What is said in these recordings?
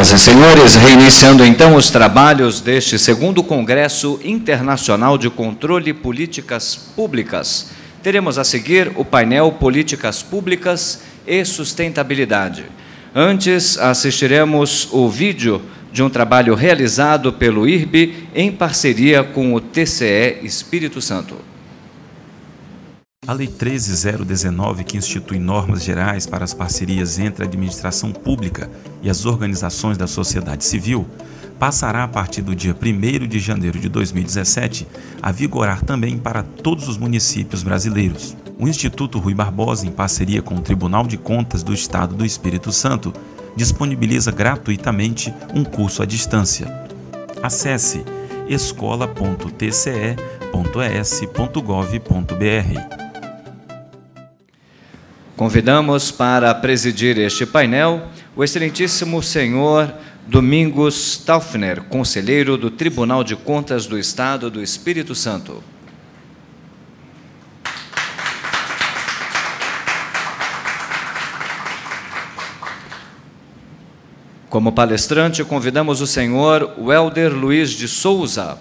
Senhoras e senhores, reiniciando então os trabalhos deste segundo Congresso Internacional de Controle Políticas Públicas. Teremos a seguir o painel Políticas Públicas e Sustentabilidade. Antes, assistiremos o vídeo de um trabalho realizado pelo IRB em parceria com o TCE Espírito Santo. A Lei 13.019, que institui normas gerais para as parcerias entre a administração pública e as organizações da sociedade civil, passará a partir do dia 1º de janeiro de 2017 a vigorar também para todos os municípios brasileiros. O Instituto Rui Barbosa, em parceria com o Tribunal de Contas do Estado do Espírito Santo, disponibiliza gratuitamente um curso à distância. Acesse escola.tce.es.gov.br. Convidamos para presidir este painel o excelentíssimo senhor Domingos Taufner, conselheiro do Tribunal de Contas do Estado do Espírito Santo. Como palestrante, convidamos o senhor Welder Luiz de Souza,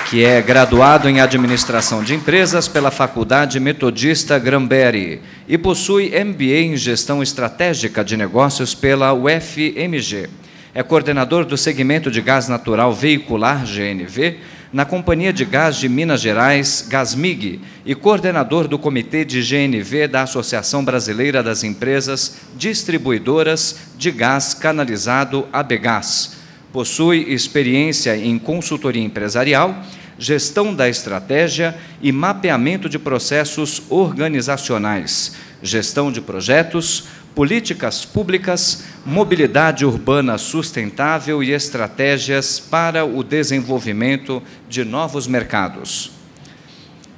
que é graduado em Administração de Empresas pela Faculdade Metodista Granberry e possui MBA em Gestão Estratégica de Negócios pela UFMG. É coordenador do segmento de gás natural veicular, GNV, na Companhia de Gás de Minas Gerais, Gasmig, e coordenador do Comitê de GNV da Associação Brasileira das Empresas Distribuidoras de Gás Canalizado, ABGás. Possui experiência em consultoria empresarial, gestão da estratégia e mapeamento de processos organizacionais, gestão de projetos, políticas públicas, mobilidade urbana sustentável e estratégias para o desenvolvimento de novos mercados.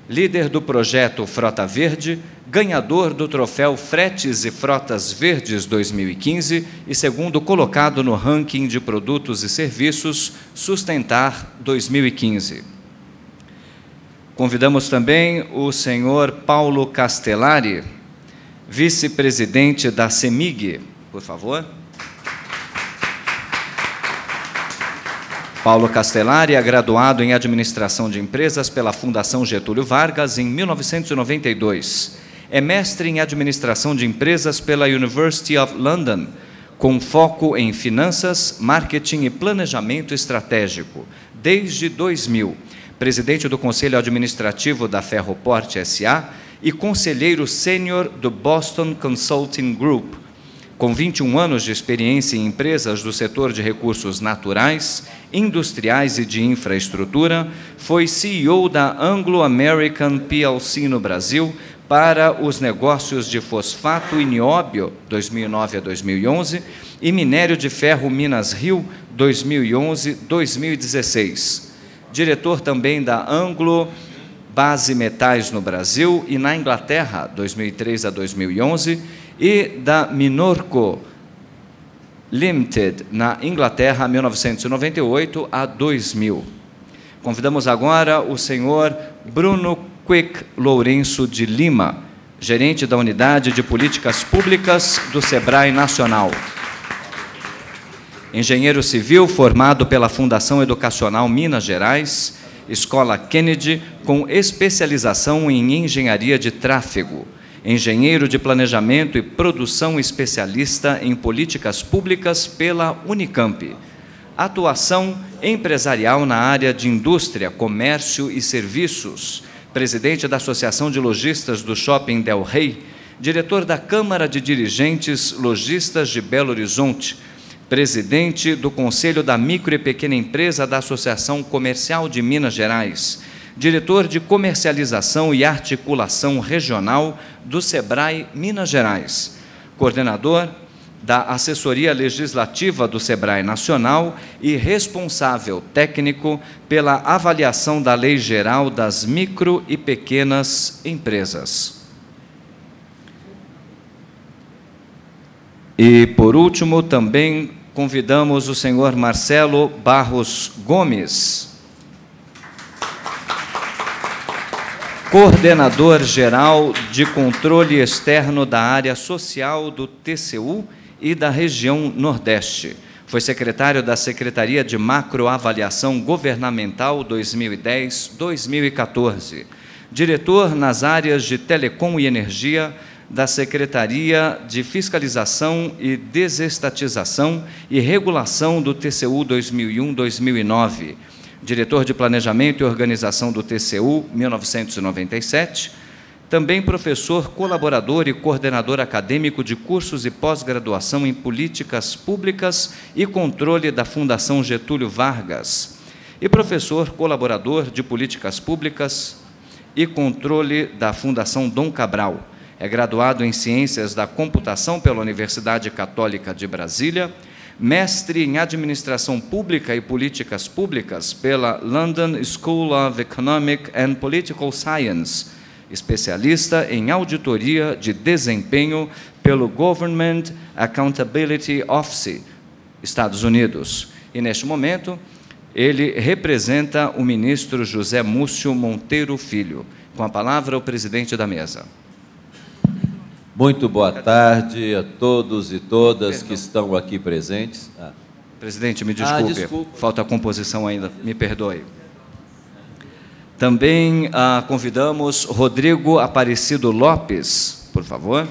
Líder do projeto Frota Verde, ganhador do troféu Fretes e Frotas Verdes 2015 e segundo colocado no ranking de produtos e serviços Sustentar 2015. Convidamos também o senhor Paulo Castellari, vice-presidente da CEMIG, por favor. Paulo Castellari é graduado em Administração de Empresas pela Fundação Getúlio Vargas em 1992. É mestre em Administração de Empresas pela University of London, com foco em Finanças, Marketing e Planejamento Estratégico, desde 2000. Presidente do Conselho Administrativo da Ferroport S.A. e conselheiro sênior do Boston Consulting Group. Com 21 anos de experiência em empresas do setor de recursos naturais, industriais e de infraestrutura, foi CEO da Anglo-American PLC no Brasil para os negócios de fosfato e nióbio, 2009 a 2011, e minério de ferro Minas Rio, 2011-2016. Diretor também da Anglo Base Metais no Brasil e na Inglaterra, 2003 a 2011, e da Minorco Limited, na Inglaterra, 1998 a 2000. Convidamos agora o senhor Bruno Quick Lourenço de Lima, gerente da Unidade de Políticas Públicas do SEBRAE Nacional. Engenheiro civil formado pela Fundação Educacional Minas Gerais, Escola Kennedy, com especialização em Engenharia de Tráfego. Engenheiro de Planejamento e Produção especialista em Políticas Públicas pela Unicamp. Atuação empresarial na área de indústria, comércio e serviços. Presidente da Associação de Lojistas do Shopping Del Rey. Diretor da Câmara de Dirigentes Lojistas de Belo Horizonte. Presidente do Conselho da Micro e Pequena Empresa da Associação Comercial de Minas Gerais, diretor de Comercialização e Articulação Regional do SEBRAE Minas Gerais, coordenador da Assessoria Legislativa do SEBRAE Nacional e responsável técnico pela avaliação da Lei Geral das Micro e Pequenas Empresas. E, por último, também convidamos o senhor Marcelo Barros Gomes, coordenador-geral de controle externo da área social do TCU e da região Nordeste. Foi secretário da Secretaria de Macroavaliação Governamental 2010-2014. Diretor nas áreas de Telecom e Energia da Secretaria de Fiscalização e Desestatização e Regulação do TCU 2001-2009. Diretor de Planejamento e Organização do TCU 1997. Também professor, colaborador e coordenador acadêmico de cursos e pós-graduação em Políticas Públicas e Controle da Fundação Getúlio Vargas. E professor, colaborador de Políticas Públicas e Controle da Fundação Dom Cabral. É graduado em Ciências da Computação pela Universidade Católica de Brasília, mestre em Administração Pública e Políticas Públicas pela London School of Economic and Political Science, especialista em Auditoria de Desempenho pelo Government Accountability Office, Estados Unidos. E, neste momento, ele representa o ministro José Múcio Monteiro Filho. Com a palavra, o presidente da mesa. Muito boa tarde a todos e todas que estão aqui presentes. Presidente, me desculpe, falta a composição ainda, me perdoe. Também convidamos Rodrigo Aparecido Lopes, por favor.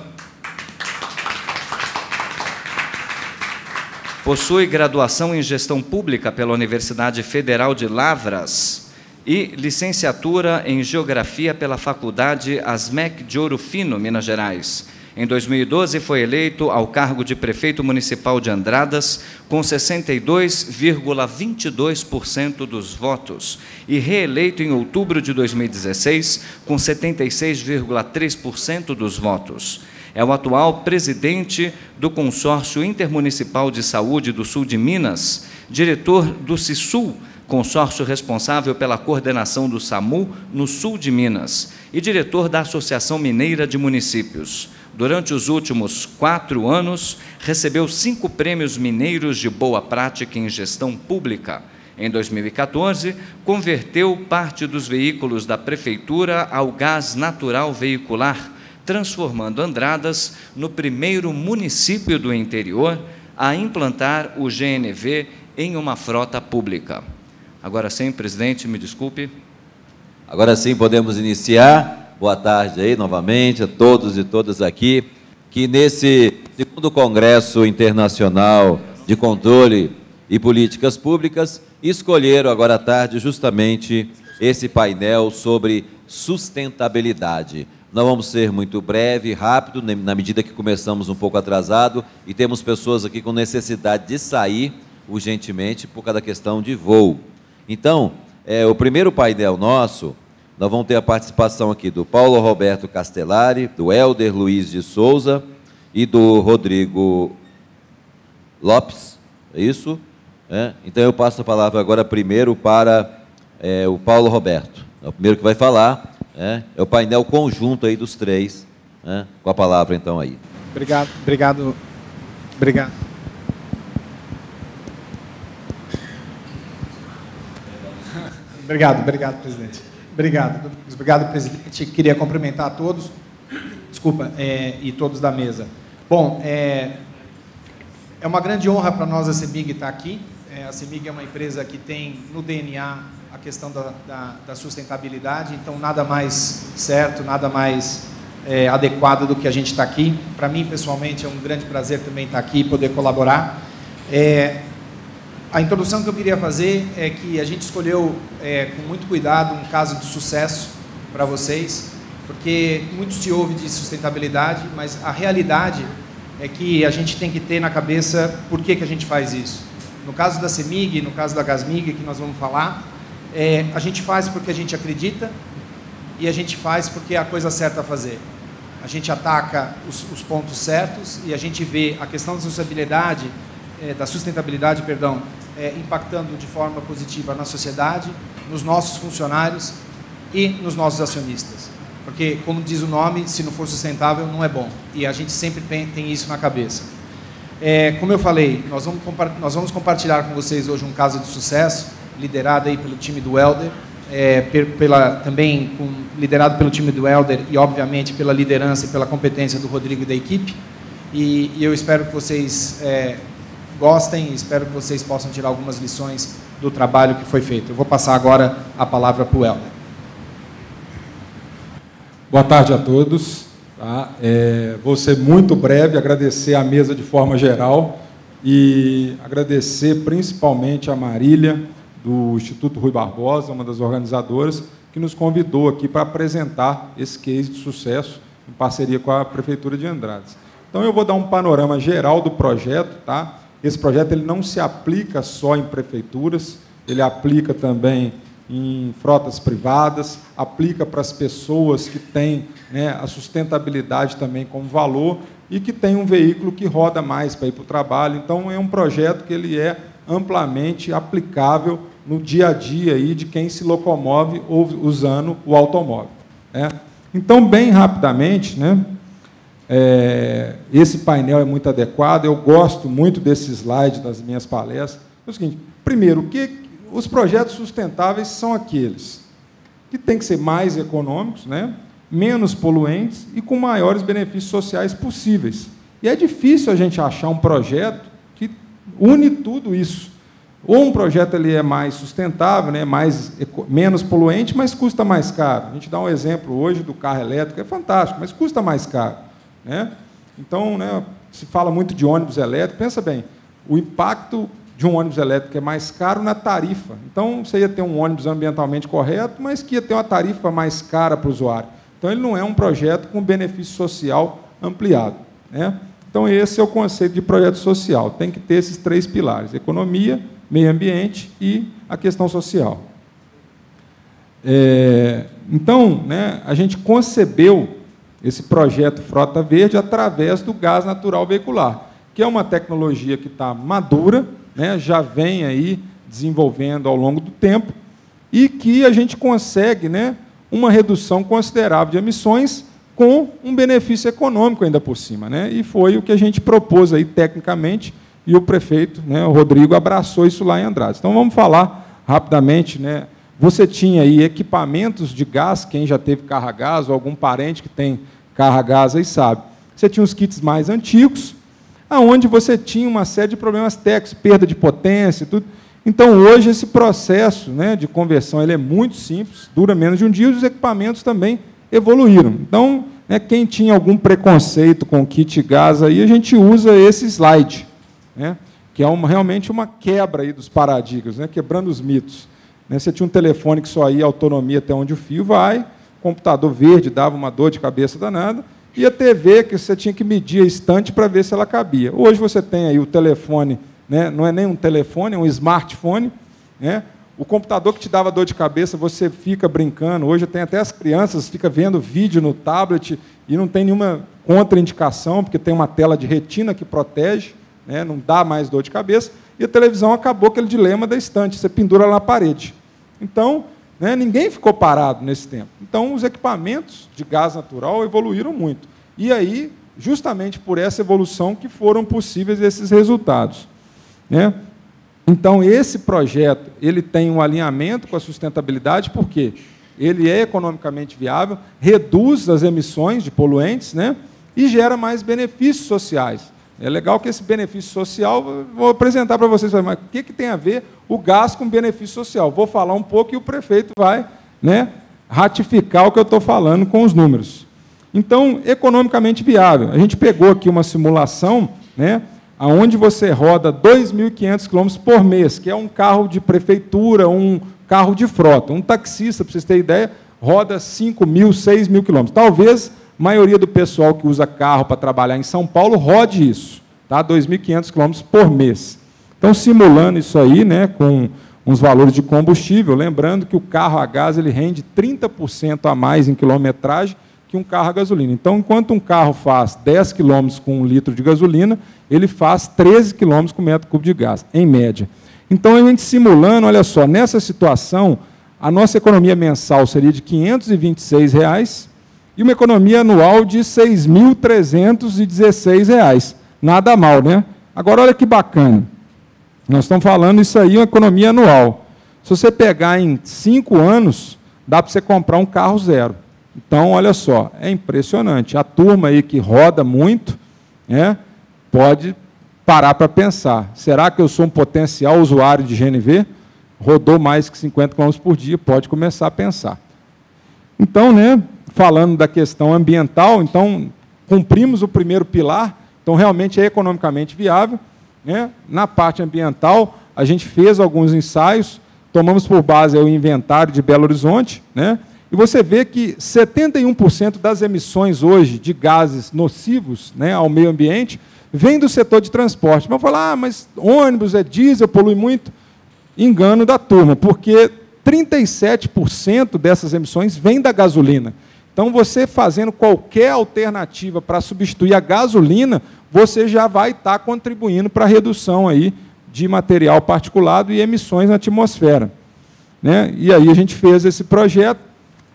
Possui graduação em Gestão Pública pela Universidade Federal de Lavras e licenciatura em Geografia pela Faculdade ASMEC de Ouro Fino, Minas Gerais. Em 2012, foi eleito ao cargo de prefeito municipal de Andradas, com 62,22% dos votos, e reeleito em outubro de 2016, com 76,3% dos votos. É o atual presidente do Consórcio Intermunicipal de Saúde do Sul de Minas, diretor do CISUL, consórcio responsável pela coordenação do SAMU no sul de Minas, e diretor da Associação Mineira de Municípios. Durante os últimos 4 anos, recebeu 5 prêmios mineiros de boa prática em gestão pública. Em 2014, converteu parte dos veículos da Prefeitura ao gás natural veicular, transformando Andradas no primeiro município do interior a implantar o GNV em uma frota pública. Agora sim, presidente, me desculpe. Agora sim, podemos iniciar. Boa tarde aí, novamente, a todos e todas aqui, que nesse segundo Congresso Internacional de Controle e Políticas Públicas, escolheram agora à tarde justamente esse painel sobre sustentabilidade. Nós vamos ser muito breve, rápido, na medida que começamos um pouco atrasado, e temos pessoas aqui com necessidade de sair urgentemente por causa da questão de voo. Então, o primeiro painel nosso, nós vamos ter a participação aqui do Paulo Roberto Castellari, do Helder Luiz de Souza e do Rodrigo Lopes, é isso? Então, eu passo a palavra agora primeiro para o Paulo Roberto, é o primeiro que vai falar, é o painel conjunto aí dos três, com a palavra então aí. Obrigado. Obrigado, presidente. Obrigado, presidente. Queria cumprimentar a todos, e todos da mesa. Bom, é uma grande honra para nós a CEMIG estar aqui. A CEMIG é uma empresa que tem no DNA a questão da sustentabilidade, então nada mais certo, nada mais adequado do que a gente está aqui. Para mim, pessoalmente, é um grande prazer também estar aqui e poder colaborar. A introdução que eu queria fazer é que a gente escolheu, com muito cuidado, um caso de sucesso para vocês, porque muito se ouve de sustentabilidade, mas a realidade é que a gente tem que ter na cabeça por que a gente faz isso. No caso da CEMIG, no caso da Gasmig, que nós vamos falar, a gente faz porque a gente acredita e a gente faz porque é a coisa certa a fazer. A gente ataca os pontos certos e a gente vê a questão da sustentabilidade, impactando de forma positiva na sociedade, nos nossos funcionários e nos nossos acionistas. Porque, como diz o nome, se não for sustentável, não é bom. E a gente sempre tem isso na cabeça. Como eu falei, nós vamos compartilhar com vocês hoje um caso de sucesso, liderado aí pelo time do Helder, liderado pelo time do Helder e, obviamente, pela liderança e pela competência do Rodrigo e da equipe. e eu espero que vocês gostem, espero que vocês possam tirar algumas lições do trabalho que foi feito. Eu vou passar agora a palavra para o Helder. Boa tarde a todos. Tá? Vou ser muito breve, agradecer à mesa de forma geral e agradecer principalmente a Marília, do Instituto Rui Barbosa, uma das organizadoras, que nos convidou aqui para apresentar esse case de sucesso em parceria com a Prefeitura de Andradas. Então, eu vou dar um panorama geral do projeto. Tá? Esse projeto ele não se aplica só em prefeituras, ele aplica também em frotas privadas, aplica para as pessoas que têm, né, a sustentabilidade também como valor e que tem um veículo que roda mais para ir para o trabalho. Então, é um projeto que ele é amplamente aplicável no dia a dia aí de quem se locomove usando o automóvel. Né? Então, bem rapidamente, né, esse painel é muito adequado, eu gosto muito desse slide das minhas palestras. É o seguinte, primeiro, os projetos sustentáveis são aqueles que têm que ser mais econômicos, né, menos poluentes e com maiores benefícios sociais possíveis. E é difícil a gente achar um projeto que une tudo isso. Ou um projeto ele é mais sustentável, né, menos poluente, mas custa mais caro. A gente dá um exemplo hoje do carro elétrico, é fantástico, mas custa mais caro. Né? Então, né, se fala muito de ônibus elétrico, pensa bem, o impacto de um ônibus elétrico é mais caro na tarifa. Então, você ia ter um ônibus ambientalmente correto, mas que ia ter uma tarifa mais cara para o usuário. Então, ele não é um projeto com benefício social ampliado. Né? Então, esse é o conceito de projeto social. Tem que ter esses 3 pilares: economia, meio ambiente e a questão social. Então, né, a gente concebeu esse projeto Frota Verde através do gás natural veicular, que é uma tecnologia que está madura, né, já vem aí desenvolvendo ao longo do tempo, e que a gente consegue, né, uma redução considerável de emissões com um benefício econômico ainda por cima. Né, e foi o que a gente propôs aí tecnicamente, e o prefeito, né, o Rodrigo, abraçou isso lá em Andradas. Então, vamos falar rapidamente. Né, você tinha aí equipamentos de gás, quem já teve carro a gás, ou algum parente que tem carro a gás aí sabe. Você tinha os kits mais antigos, onde você tinha uma série de problemas técnicos, perda de potência e tudo. Então, hoje, esse processo, né, de conversão ele é muito simples, dura menos de um dia, e os equipamentos também evoluíram. Então, né, quem tinha algum preconceito com o kit gás, aí, a gente usa esse slide, né, que é realmente uma quebra aí dos paradigmas, né, quebrando os mitos. Né, você tinha um telefone que só ia autonomia até onde o fio vai, computador verde dava uma dor de cabeça danada, e a TV que você tinha que medir a estante para ver se ela cabia. Hoje você tem aí o telefone, né, não é nem um telefone, é um smartphone. Né, o computador que te dava dor de cabeça, você fica brincando. Hoje tem até as crianças, ficam vendo vídeo no tablet e não tem nenhuma contraindicação, porque tem uma tela de retina que protege, né, não dá mais dor de cabeça. E a televisão acabou aquele dilema da estante, você pendura lá na parede. Então, né, ninguém ficou parado nesse tempo. Então, os equipamentos de gás natural evoluíram muito. E aí, justamente por essa evolução que foram possíveis esses resultados. Né? Então, esse projeto ele tem um alinhamento com a sustentabilidade, porque ele é economicamente viável, reduz as emissões de poluentes, né, e gera mais benefícios sociais. É legal que esse benefício social, vou apresentar para vocês, mas o que tem a ver o gás com benefício social? Vou falar um pouco e o prefeito vai, né, ratificar o que eu estou falando com os números. Então, economicamente viável. A gente pegou aqui uma simulação, né, onde você roda 2.500 km por mês, que é um carro de prefeitura, um carro de frota. Um taxista, para vocês terem ideia, roda 5.000, 6.000 km. Talvez a maioria do pessoal que usa carro para trabalhar em São Paulo rode isso, tá? 2.500 km por mês. Então, simulando isso aí, né, com uns valores de combustível, lembrando que o carro a gás ele rende 30% a mais em quilometragem que um carro a gasolina. Então, enquanto um carro faz 10 km com 1 litro de gasolina, ele faz 13 km com metro cúbico de gás, em média. Então, a gente simulando, olha só, nessa situação, a nossa economia mensal seria de R$ 526, e uma economia anual de R$ 6.316. Nada mal, né? Agora, olha que bacana. Nós estamos falando isso aí, uma economia anual. Se você pegar em 5 anos, dá para você comprar um carro zero. Então, olha só, é impressionante. A turma aí que roda muito, né, pode parar para pensar. Será que eu sou um potencial usuário de GNV? Rodou mais que 50 km por dia, pode começar a pensar. Então, né, falando da questão ambiental, então, cumprimos o primeiro pilar, então, realmente é economicamente viável, né? Na parte ambiental, a gente fez alguns ensaios, tomamos por base o inventário de Belo Horizonte, né? E você vê que 71% das emissões hoje de gases nocivos, né, ao meio ambiente vem do setor de transporte. Vamos falar, mas ônibus é diesel, polui muito. Engano da turma, porque 37% dessas emissões vêm da gasolina. Então, você fazendo qualquer alternativa para substituir a gasolina, você já vai estar contribuindo para a redução aí de material particulado e emissões na atmosfera, né? E aí a gente fez esse projeto.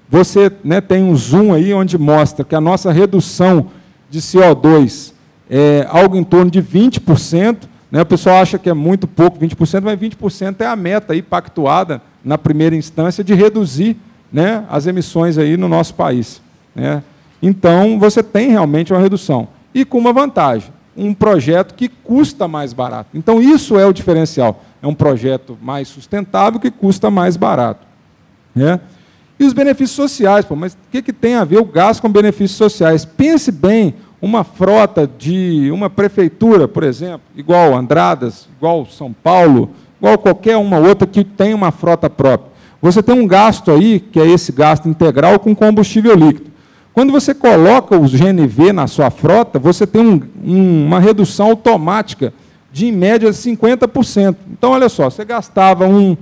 Você, né, tem um zoom aí onde mostra que a nossa redução de CO2 é algo em torno de 20%. Né? O pessoal acha que é muito pouco, 20%, mas 20% é a meta aí pactuada na primeira instância de reduzir, né, as emissões aí no nosso país, né? Então, você tem realmente uma redução. E com uma vantagem, um projeto que custa mais barato. Então, isso é o diferencial. É um projeto mais sustentável que custa mais barato, né? E os benefícios sociais, pô, mas o que tem a ver o gasto com benefícios sociais? Pense bem, uma frota de uma prefeitura, por exemplo, igual Andradas, igual São Paulo, igual qualquer uma outra que tem uma frota própria. Você tem um gasto aí, que é esse gasto integral com combustível líquido. Quando você coloca os GNV na sua frota, você tem uma redução automática de, em média, 50%. Então, olha só, você gastava um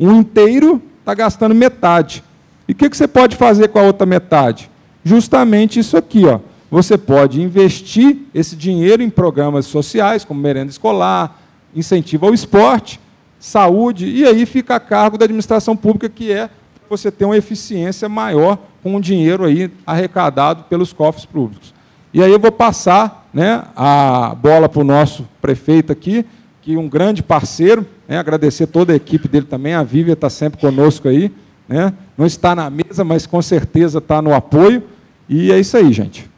inteiro, está gastando metade. E o que você pode fazer com a outra metade? Justamente isso aqui, ó. Você pode investir esse dinheiro em programas sociais, como merenda escolar, incentivo ao esporte, saúde, e aí fica a cargo da administração pública, que é você ter uma eficiência maior com o dinheiro aí arrecadado pelos cofres públicos. E aí eu vou passar, né, a bola para o nosso prefeito aqui, que é um grande parceiro, né, agradecer toda a equipe dele também, a Vívia está sempre conosco aí, né, não está na mesa, mas com certeza está no apoio, e é isso aí, gente.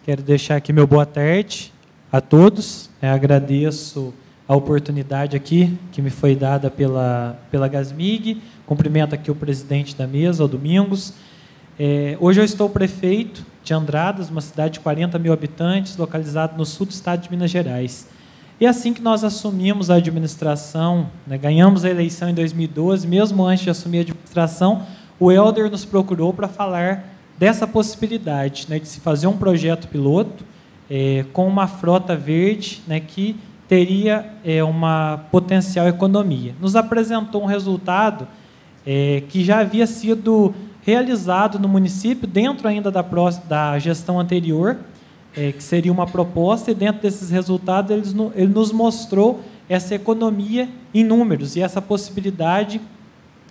Quero deixar aqui meu boa tarde a todos. Agradeço a oportunidade aqui que me foi dada pela Gasmig. Cumprimento aqui o presidente da mesa, o Domingos. Hoje eu estou prefeito de Andradas, uma cidade de 40 mil habitantes, localizada no sul do estado de Minas Gerais. E assim que nós assumimos a administração, né, ganhamos a eleição em 2012, mesmo antes de assumir a administração, o Helder nos procurou para falar dessa possibilidade, né, de se fazer um projeto piloto com uma frota verde, né, que teria uma potencial economia. Nos apresentou um resultado que já havia sido realizado no município, dentro ainda da gestão anterior, que seria uma proposta, e dentro desses resultados ele nos mostrou essa economia em números e essa possibilidade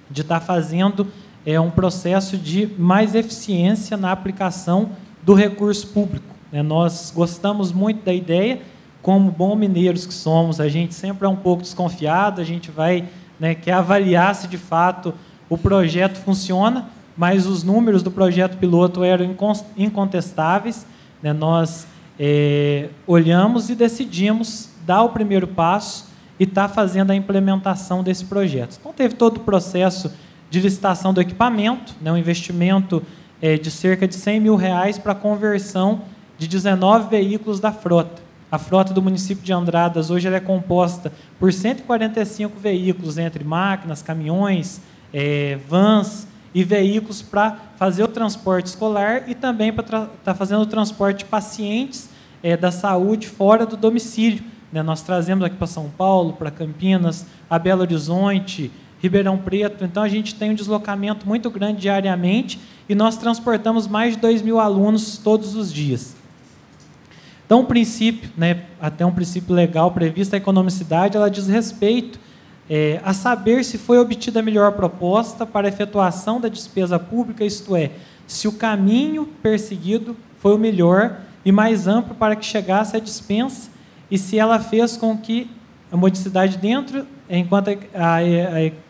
de estar fazendo um processo de mais eficiência na aplicação do recurso público. Nós gostamos muito da ideia, como bons mineiros que somos, a gente sempre é um pouco desconfiado, a gente vai, né, quer avaliar se de fato o projeto funciona, mas os números do projeto piloto eram incontestáveis, né? Nós olhamos e decidimos dar o primeiro passo e estar fazendo a implementação desse projeto. Então, teve todo o processo de licitação do equipamento, né, um investimento de cerca de R$100 mil para a conversão de 19 veículos da frota. A frota do município de Andradas hoje ela é composta por 145 veículos, entre máquinas, caminhões, vans e veículos para fazer o transporte escolar e também para estar fazendo o transporte de pacientes da saúde fora do domicílio. Né? Nós trazemos aqui para São Paulo, para Campinas, a Belo Horizonte, Ribeirão Preto. Então, a gente tem um deslocamento muito grande diariamente e nós transportamos mais de 2 mil alunos todos os dias. Então, o princípio, né, até um princípio legal previsto, a economicidade, ela diz respeito a saber se foi obtida a melhor proposta para a efetuação da despesa pública, isto é, se o caminho perseguido foi o melhor e mais amplo para que chegasse à dispensa e se ela fez com que a modicidade dentro, enquanto a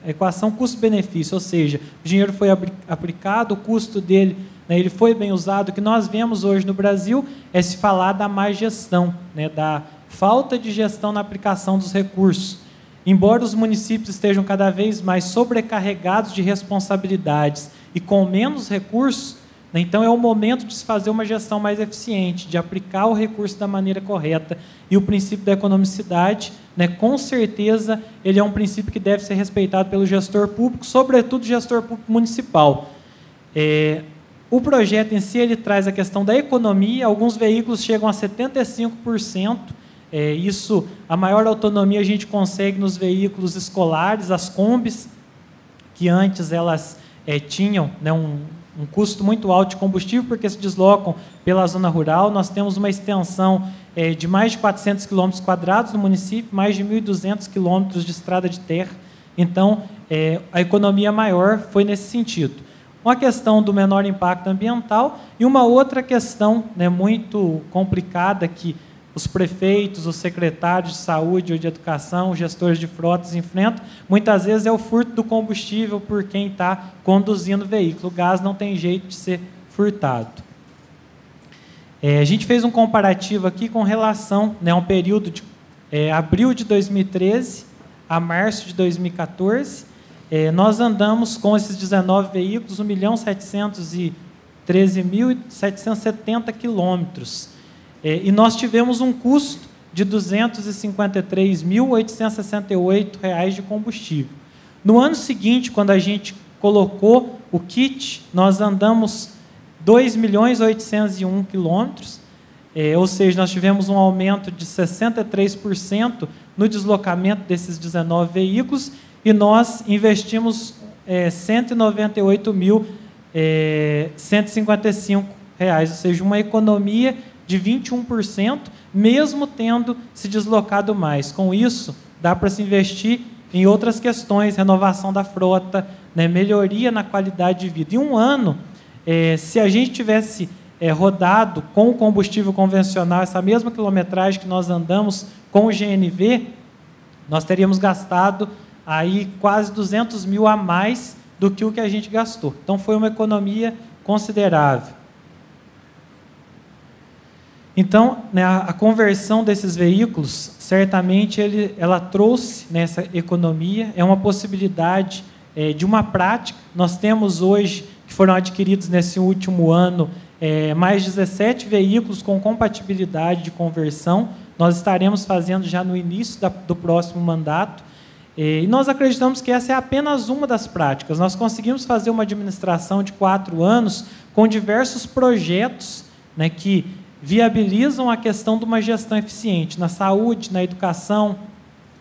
equação custo-benefício, ou seja, o dinheiro foi aplicado, o custo dele né, ele foi bem usado. O que nós vemos hoje no Brasil é se falar da má gestão, né, da falta de gestão na aplicação dos recursos. Embora os municípios estejam cada vez mais sobrecarregados de responsabilidades e com menos recursos, né, então é o momento de se fazer uma gestão mais eficiente, de aplicar o recurso da maneira correta. E o princípio da economicidade, né, com certeza, ele é um princípio que deve ser respeitado pelo gestor público, sobretudo o gestor público municipal. O projeto em si, ele traz a questão da economia. Alguns veículos chegam a 75%. Isso, a maior autonomia a gente consegue nos veículos escolares, as Kombis, que antes elas tinham, né, um custo muito alto de combustível, porque se deslocam pela zona rural. Nós temos uma extensão de mais de 400 km² no município, mais de 1.200 km de estrada de terra. Então, a economia maior foi nesse sentido. Uma questão do menor impacto ambiental e uma outra questão, né, muito complicada que os prefeitos, os secretários de saúde ou de educação, os gestores de frotas enfrentam, muitas vezes é o furto do combustível por quem está conduzindo o veículo. O gás não tem jeito de ser furtado. A gente fez um comparativo aqui com relação, né, a um período de abril de 2013 a março de 2014. Nós andamos com esses 19 veículos 1.713.770 quilômetros. E nós tivemos um custo de R$ 253.868 de combustível. No ano seguinte, quando a gente colocou o kit, nós andamos 2.801 quilômetros, ou seja, nós tivemos um aumento de 63% no deslocamento desses 19 veículos e nós investimos R$ 198.155, ou seja, uma economia de 21%, mesmo tendo se deslocado mais. Com isso, dá para se investir em outras questões, renovação da frota, né, melhoria na qualidade de vida. Em um ano, se a gente tivesse rodado com o combustível convencional, essa mesma quilometragem que nós andamos com o GNV, nós teríamos gastado aí quase 200 mil a mais do que o que a gente gastou. Então, foi uma economia considerável. Então, né, a conversão desses veículos, certamente, ela trouxe nessa economia, é uma possibilidade de uma prática. Nós temos hoje, que foram adquiridos nesse último ano, mais 17 veículos com compatibilidade de conversão. Nós estaremos fazendo já no início do próximo mandato. E nós acreditamos que essa é apenas uma das práticas. Nós conseguimos fazer uma administração de 4 anos com diversos projetos, né, que viabilizam a questão de uma gestão eficiente na saúde, na educação,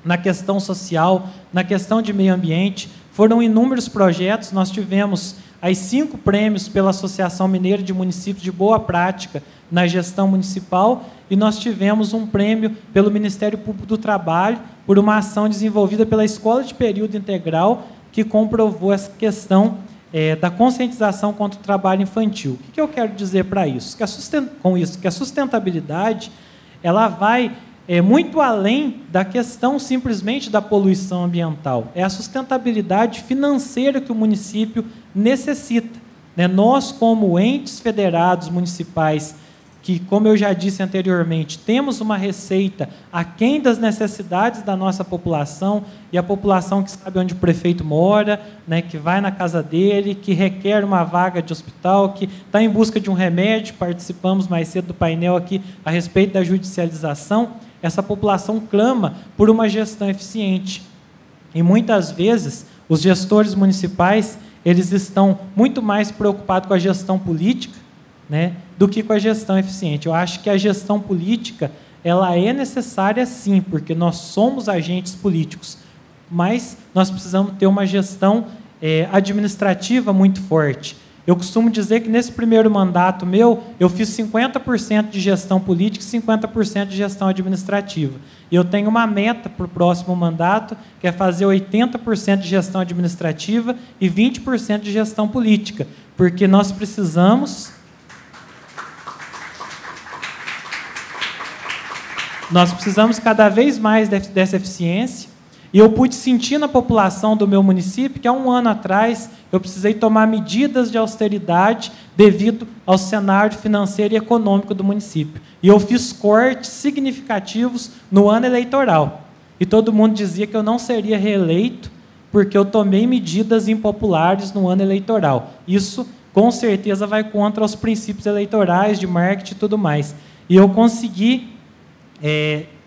na questão social, na questão de meio ambiente. Foram inúmeros projetos. Nós tivemos aí 5 prêmios pela Associação Mineira de Municípios de Boa Prática na gestão municipal e nós tivemos um prêmio pelo Ministério Público do Trabalho por uma ação desenvolvida pela Escola de Período Integral que comprovou essa questão da conscientização contra o trabalho infantil. O que eu quero dizer para isso? Com isso, que a sustentabilidade ela vai muito além da questão simplesmente da poluição ambiental. É a sustentabilidade financeira que o município necessita. Né? Nós, como entes federados municipais, que, como eu já disse anteriormente, temos uma receita aquém das necessidades da nossa população, e a população que sabe onde o prefeito mora, né, que vai na casa dele, que requer uma vaga de hospital, que está em busca de um remédio. Participamos mais cedo do painel aqui a respeito da judicialização. Essa população clama por uma gestão eficiente. E, muitas vezes, os gestores municipais eles estão muito mais preocupados com a gestão política, né, do que com a gestão eficiente. Eu acho que a gestão política ela é necessária, sim, porque nós somos agentes políticos, mas nós precisamos ter uma gestão administrativa muito forte. Eu costumo dizer que, nesse primeiro mandato meu, eu fiz 50% de gestão política e 50% de gestão administrativa. E eu tenho uma meta para o próximo mandato, que é fazer 80% de gestão administrativa e 20% de gestão política, porque nós precisamos cada vez mais dessa eficiência. E eu pude sentir na população do meu município que, há um ano atrás, eu precisei tomar medidas de austeridade devido ao cenário financeiro e econômico do município. E eu fiz cortes significativos no ano eleitoral. E todo mundo dizia que eu não seria reeleito porque eu tomei medidas impopulares no ano eleitoral. Isso, com certeza, vai contra os princípios eleitorais, de marketing e tudo mais. E eu consegui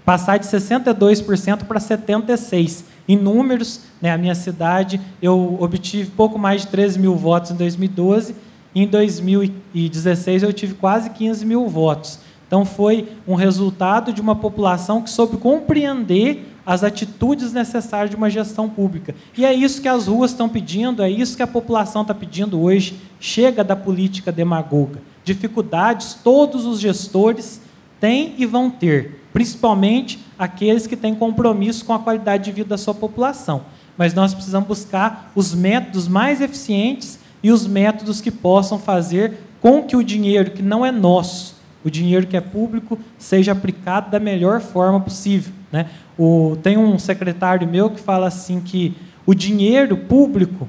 passar de 62% para 76%. Em números, né, a minha cidade, eu obtive pouco mais de 13 mil votos em 2012, e em 2016 eu tive quase 15 mil votos. Então, foi um resultado de uma população que soube compreender as atitudes necessárias de uma gestão pública. E é isso que as ruas estão pedindo, é isso que a população está pedindo hoje. Chega da política demagoga. Dificuldades, todos os gestores têm e vão ter, principalmente aqueles que têm compromisso com a qualidade de vida da sua população. Mas nós precisamos buscar os métodos mais eficientes e os métodos que possam fazer com que o dinheiro que não é nosso, o dinheiro que é público, seja aplicado da melhor forma possível, né? Tem um secretário meu que fala assim que o dinheiro público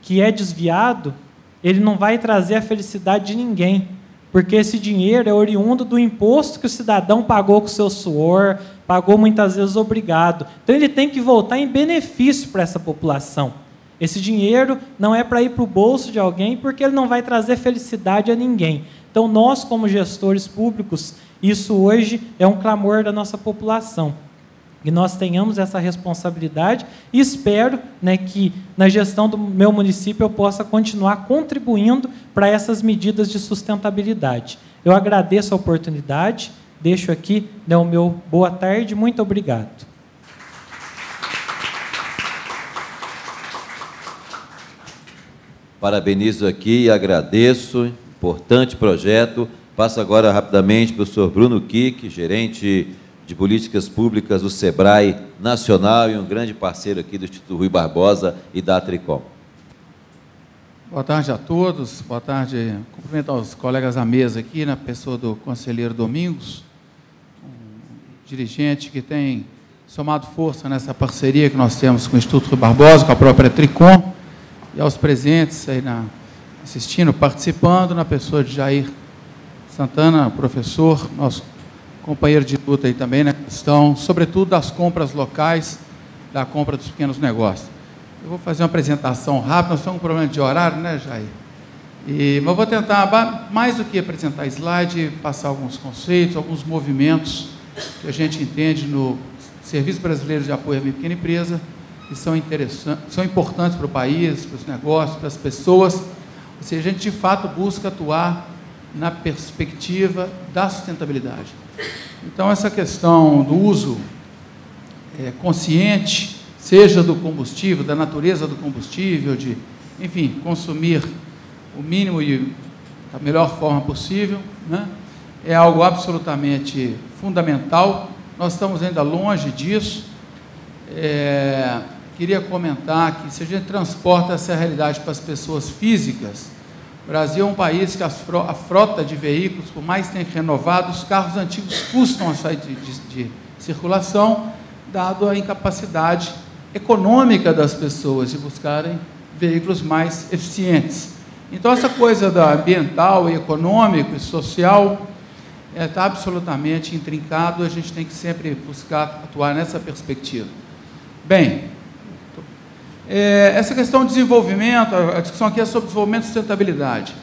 que é desviado, ele não vai trazer a felicidade de ninguém, porque esse dinheiro é oriundo do imposto que o cidadão pagou com o seu suor, pagou muitas vezes obrigado. Então, ele tem que voltar em benefício para essa população. Esse dinheiro não é para ir para o bolso de alguém, porque ele não vai trazer felicidade a ninguém. Então, nós, como gestores públicos, isso hoje é um clamor da nossa população. E nós tenhamos essa responsabilidade e espero, né, que na gestão do meu município eu possa continuar contribuindo para essas medidas de sustentabilidade. Eu agradeço a oportunidade, deixo aqui, né, o meu boa tarde, muito obrigado. Parabenizo aqui e agradeço, importante projeto. Passo agora rapidamente para o senhor Bruno Kik, gerente de Políticas Públicas do SEBRAE Nacional e um grande parceiro aqui do Instituto Rui Barbosa e da Tricom. Boa tarde a todos, boa tarde. Cumprimento aos colegas da mesa aqui, na pessoa do conselheiro Domingos, um dirigente que tem somado força nessa parceria que nós temos com o Instituto Rui Barbosa, com a própria Tricom, e aos presentes aí assistindo, participando, na pessoa de Jair Santana, professor, nosso companheiro de luta aí também, na questão, sobretudo das compras locais, da compra dos pequenos negócios. Eu vou fazer uma apresentação rápida, nós temos um problema de horário, né, Jair? Mas vou tentar, mais do que apresentar slide, passar alguns conceitos, alguns movimentos que a gente entende no Serviço Brasileiro de Apoio à Pequena Empresa, que são interessantes, são importantes para o país, para os negócios, para as pessoas. Ou seja, a gente de fato busca atuar na perspectiva da sustentabilidade. Então, essa questão do uso consciente, seja do combustível, da natureza do combustível, de, enfim, consumir o mínimo e da melhor forma possível, né? É algo absolutamente fundamental. Nós estamos ainda longe disso. Queria comentar que, se a gente transporta essa realidade para as pessoas físicas, o Brasil é um país que a frota de veículos, por mais que tenha renovado, os carros antigos custam a sair de circulação, dado a incapacidade econômica das pessoas de buscarem veículos mais eficientes. Então, essa coisa da ambiental, e econômico e social está absolutamente intrincado, a gente tem que sempre buscar atuar nessa perspectiva. Bem, essa questão de desenvolvimento, a discussão aqui é sobre desenvolvimento e sustentabilidade.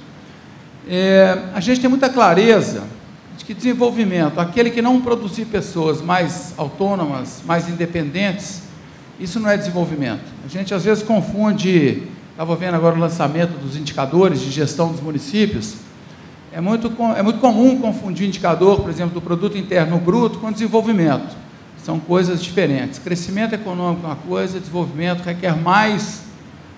A gente tem muita clareza de que desenvolvimento, aquele que não produzir pessoas mais autônomas, mais independentes, isso não é desenvolvimento. A gente às vezes confunde, estava vendo agora o lançamento dos indicadores de gestão dos municípios, é muito comum confundir o indicador, por exemplo, do produto interno bruto com desenvolvimento. São coisas diferentes. Crescimento econômico é uma coisa, desenvolvimento requer mais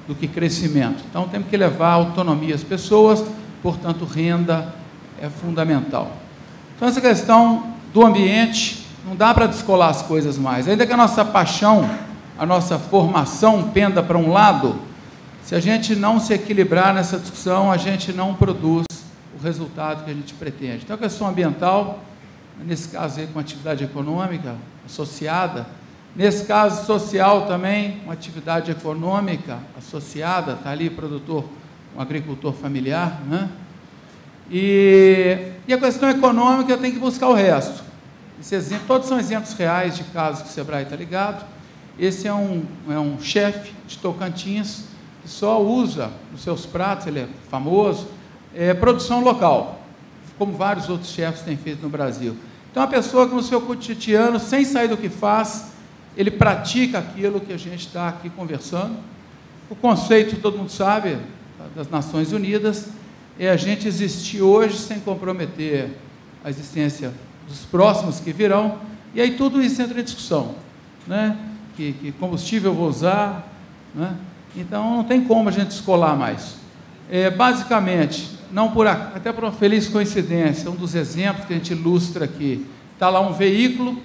do que crescimento. Então, temos que levar autonomia às pessoas, portanto, renda é fundamental. Então, essa questão do ambiente, não dá para descolar as coisas mais. Ainda que a nossa paixão, a nossa formação penda para um lado, se a gente não se equilibrar nessa discussão, a gente não produz o resultado que a gente pretende. Então, a questão ambiental, nesse caso aí com atividade econômica associada, Nesse caso social também, uma atividade econômica associada, está ali produtor, um agricultor familiar, né? E a questão econômica tem que buscar o resto. Esse exemplo, todos são exemplos reais de casos que o Sebrae está ligado. Esse é um chefe de Tocantins que só usa nos seus pratos, ele é famoso, produção local, como vários outros chefes têm feito no Brasil. Então, a pessoa que no seu cotidiano, sem sair do que faz, ele pratica aquilo que a gente está aqui conversando. O conceito, todo mundo sabe, das Nações Unidas, é a gente existir hoje sem comprometer a existência dos próximos que virão, e aí tudo isso entra em discussão, né? Que combustível eu vou usar, né? Então não tem como a gente descolar mais. Basicamente, até por uma feliz coincidência, um dos exemplos que a gente ilustra aqui, está lá um veículo,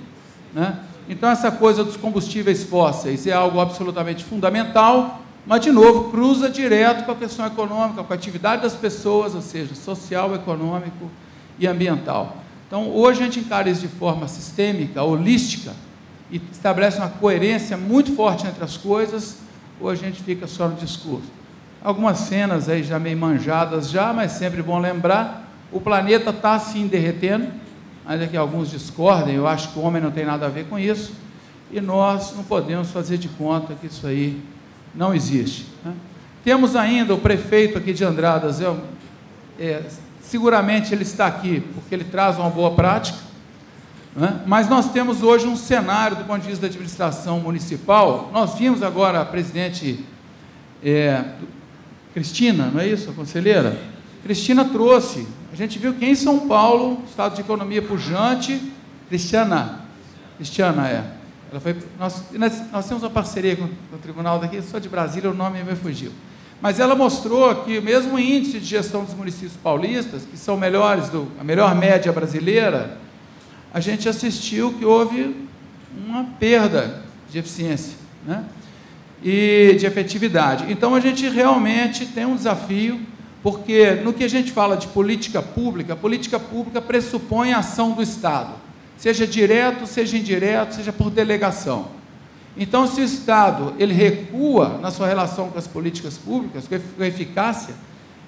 né? Então essa coisa dos combustíveis fósseis é algo absolutamente fundamental, mas, de novo, cruza direto com a questão econômica, com a atividade das pessoas, ou seja, social, econômico e ambiental. Então, hoje a gente encara isso de forma sistêmica, holística, e estabelece uma coerência muito forte entre as coisas, ou a gente fica só no discurso. Algumas cenas aí já meio manjadas já, mas sempre bom lembrar, o planeta está sim derretendo, ainda que alguns discordem, eu acho que o homem não tem nada a ver com isso, e nós não podemos fazer de conta que isso aí não existe, né? Temos ainda o prefeito aqui de Andradas, seguramente ele está aqui porque ele traz uma boa prática, né? Mas nós temos hoje um cenário do ponto de vista da administração municipal. Nós vimos agora a presidente Cristina, não é isso, a conselheira? Cristina trouxe, a gente viu que em São Paulo, estado de economia pujante, Cristiana ela foi, nós temos uma parceria com o tribunal daqui, só de Brasília, o nome me fugiu. Mas ela mostrou que mesmo o índice de gestão dos municípios paulistas, que são melhores, a melhor média brasileira, a gente assistiu que houve uma perda de eficiência, né? E de efetividade. Então, a gente realmente tem um desafio, porque no que a gente fala de política pública, a política pública pressupõe a ação do Estado, seja direto, seja indireto, seja por delegação. Então, se o Estado ele recua na sua relação com as políticas públicas, com a eficácia,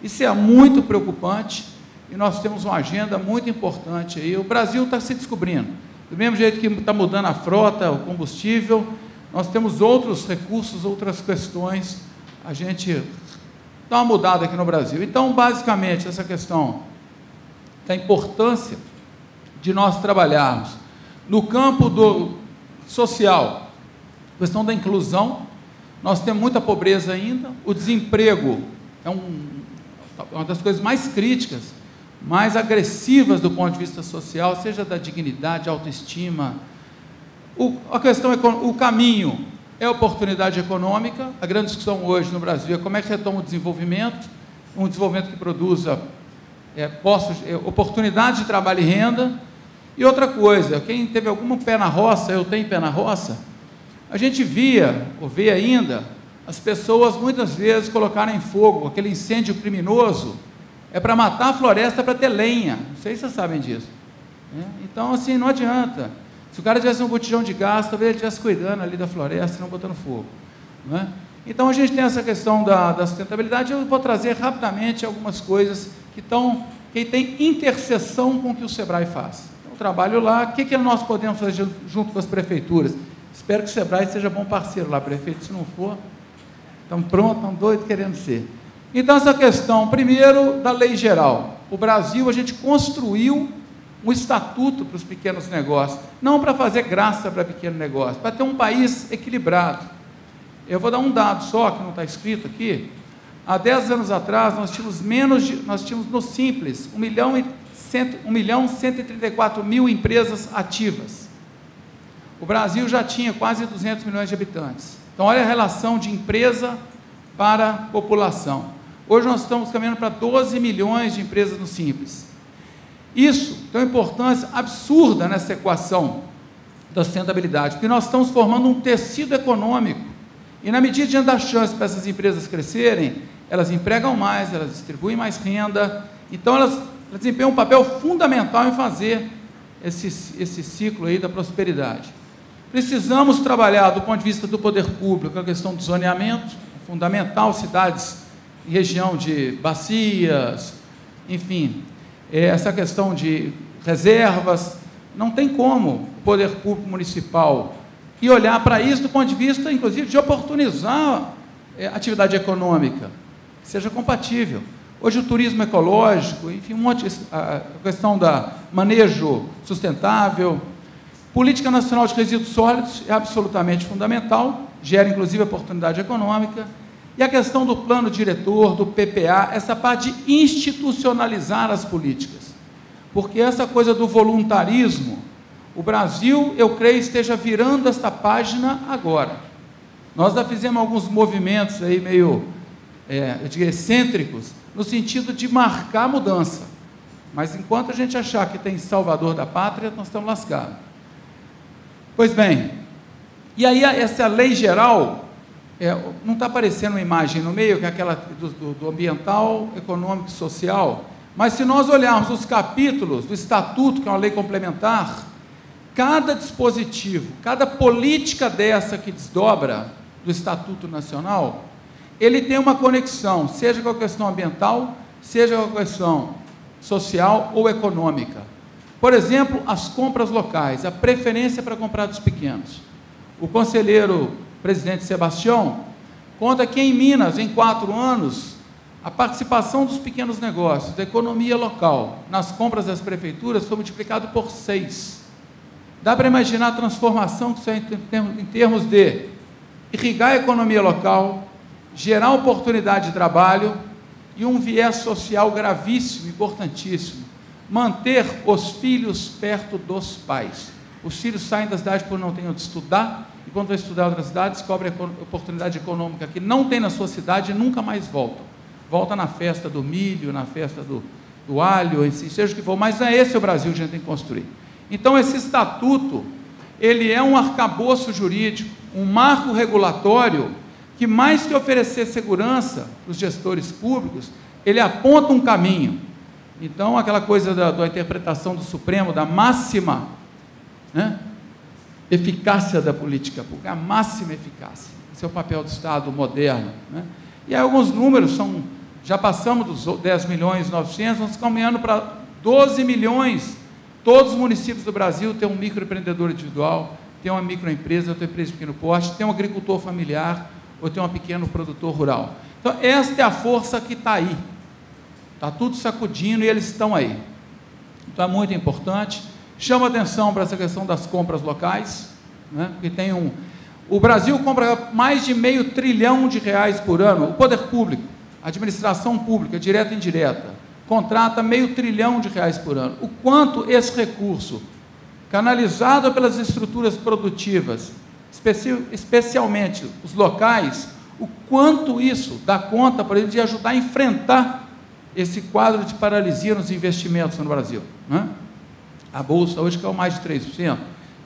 isso é muito preocupante, e nós temos uma agenda muito importante aí. O Brasil está se descobrindo. Do mesmo jeito que está mudando a frota, o combustível, nós temos outros recursos, outras questões, a gente dá uma mudada aqui no Brasil. Então, basicamente, essa questão da importância de nós trabalharmos no campo do social, questão da inclusão. Nós temos muita pobreza ainda, o desemprego é uma das coisas mais críticas, mais agressivas do ponto de vista social, seja da dignidade, autoestima. A questão, o caminho é a oportunidade econômica. A grande discussão hoje no Brasil é como é que retoma o desenvolvimento, um desenvolvimento que produza oportunidade de trabalho e renda. E outra coisa, quem teve algum pé na roça, eu tenho pé na roça, a gente via, ou vê ainda, as pessoas muitas vezes colocarem em fogo, aquele incêndio criminoso, para matar a floresta, para ter lenha. Não sei se vocês sabem disso, né? Então, assim, não adianta. Se o cara tivesse um botijão de gás, talvez ele estivesse cuidando ali da floresta e não botando fogo, né? Então, a gente tem essa questão da sustentabilidade. Eu vou trazer rapidamente algumas coisas que tem interseção com o que o Sebrae faz. Trabalho lá, o que nós podemos fazer junto com as prefeituras? Espero que o Sebrae seja bom parceiro lá, prefeito. Se não for, estão prontos, estão doidos querendo ser. Então, essa questão, primeiro, da lei geral. O Brasil, a gente construiu um estatuto para os pequenos negócios, não para fazer graça para pequeno negócio, para ter um país equilibrado. Eu vou dar um dado só, que não está escrito aqui. Há 10 anos atrás, nós tínhamos no Simples, 1.134.000 empresas ativas. O Brasil já tinha quase 200 milhões de habitantes. Então, olha a relação de empresa para população. Hoje nós estamos caminhando para 12 milhões de empresas no Simples. Isso tem uma importância absurda nessa equação da sustentabilidade, porque nós estamos formando um tecido econômico, e na medida de dar chance para essas empresas crescerem, elas empregam mais, elas distribuem mais renda, então elas desempenham um papel fundamental em fazer esse ciclo aí da prosperidade. Precisamos trabalhar do ponto de vista do poder público a questão do zoneamento, fundamental, cidades em região de bacias, enfim, essa questão de reservas. Não tem como o poder público municipal ir olhar para isso do ponto de vista, inclusive, de oportunizar atividade econômica, que seja compatível. Hoje o turismo ecológico, enfim, a questão da manejo sustentável, política nacional de resíduos sólidos é absolutamente fundamental, gera inclusive oportunidade econômica, e a questão do plano diretor, do PPA, essa parte de institucionalizar as políticas, porque essa coisa do voluntarismo, o Brasil, eu creio, esteja virando esta página agora. Nós já fizemos alguns movimentos aí meio, eu diria, excêntricos, no sentido de marcar a mudança, mas enquanto a gente achar que tem Salvador da Pátria, nós estamos lascados. Pois bem, e aí essa lei geral, não está aparecendo uma imagem no meio, que é aquela do ambiental, econômico e social, mas se nós olharmos os capítulos do Estatuto, que é uma lei complementar, cada dispositivo, cada política dessa que desdobra do Estatuto Nacional, ele tem uma conexão, seja com a questão ambiental, seja com a questão social ou econômica. Por exemplo, as compras locais, a preferência para comprar dos pequenos. O conselheiro presidente Sebastião conta que em Minas, em 4 anos, a participação dos pequenos negócios, da economia local, nas compras das prefeituras foi multiplicado por 6. Dá para imaginar a transformação que isso é em termos de irrigar a economia local, gerar oportunidade de trabalho e um viés social gravíssimo, importantíssimo, manter os filhos perto dos pais. Os filhos saem da cidade por não terem onde estudar, e quando vão estudar em outra cidade, descobrem a oportunidade econômica que não tem na sua cidade e nunca mais voltam. Volta na festa do milho, na festa do alho, seja o que for, mas não é esse o Brasil que a gente tem que construir. Então, esse estatuto, ele é um arcabouço jurídico, um marco regulatório, que mais que oferecer segurança para os gestores públicos, ele aponta um caminho. Então, aquela coisa da interpretação do Supremo, da máxima, né, eficácia da política pública, a máxima eficácia. Esse é o papel do Estado moderno. Né? E aí, alguns números já passamos dos 10 milhões e 900, nós estamos caminhando para 12 milhões. Todos os municípios do Brasil têm um microempreendedor individual, tem uma microempresa, tem uma empresa de pequeno porte, tem um agricultor familiar, ou tem um pequeno produtor rural. Então, esta é a força que está aí. Está tudo sacudindo e eles estão aí. Então, é muito importante. Chama atenção para essa questão das compras locais, né? Porque tem o Brasil compra mais de R$500 trilhão por ano. O poder público, a administração pública, direta e indireta, contrata R$500 trilhão por ano. O quanto esse recurso, canalizado pelas estruturas produtivas, especialmente os locais, o quanto isso dá conta, por exemplo, de ajudar a enfrentar esse quadro de paralisia nos investimentos no Brasil, né? A Bolsa hoje caiu mais de 3%.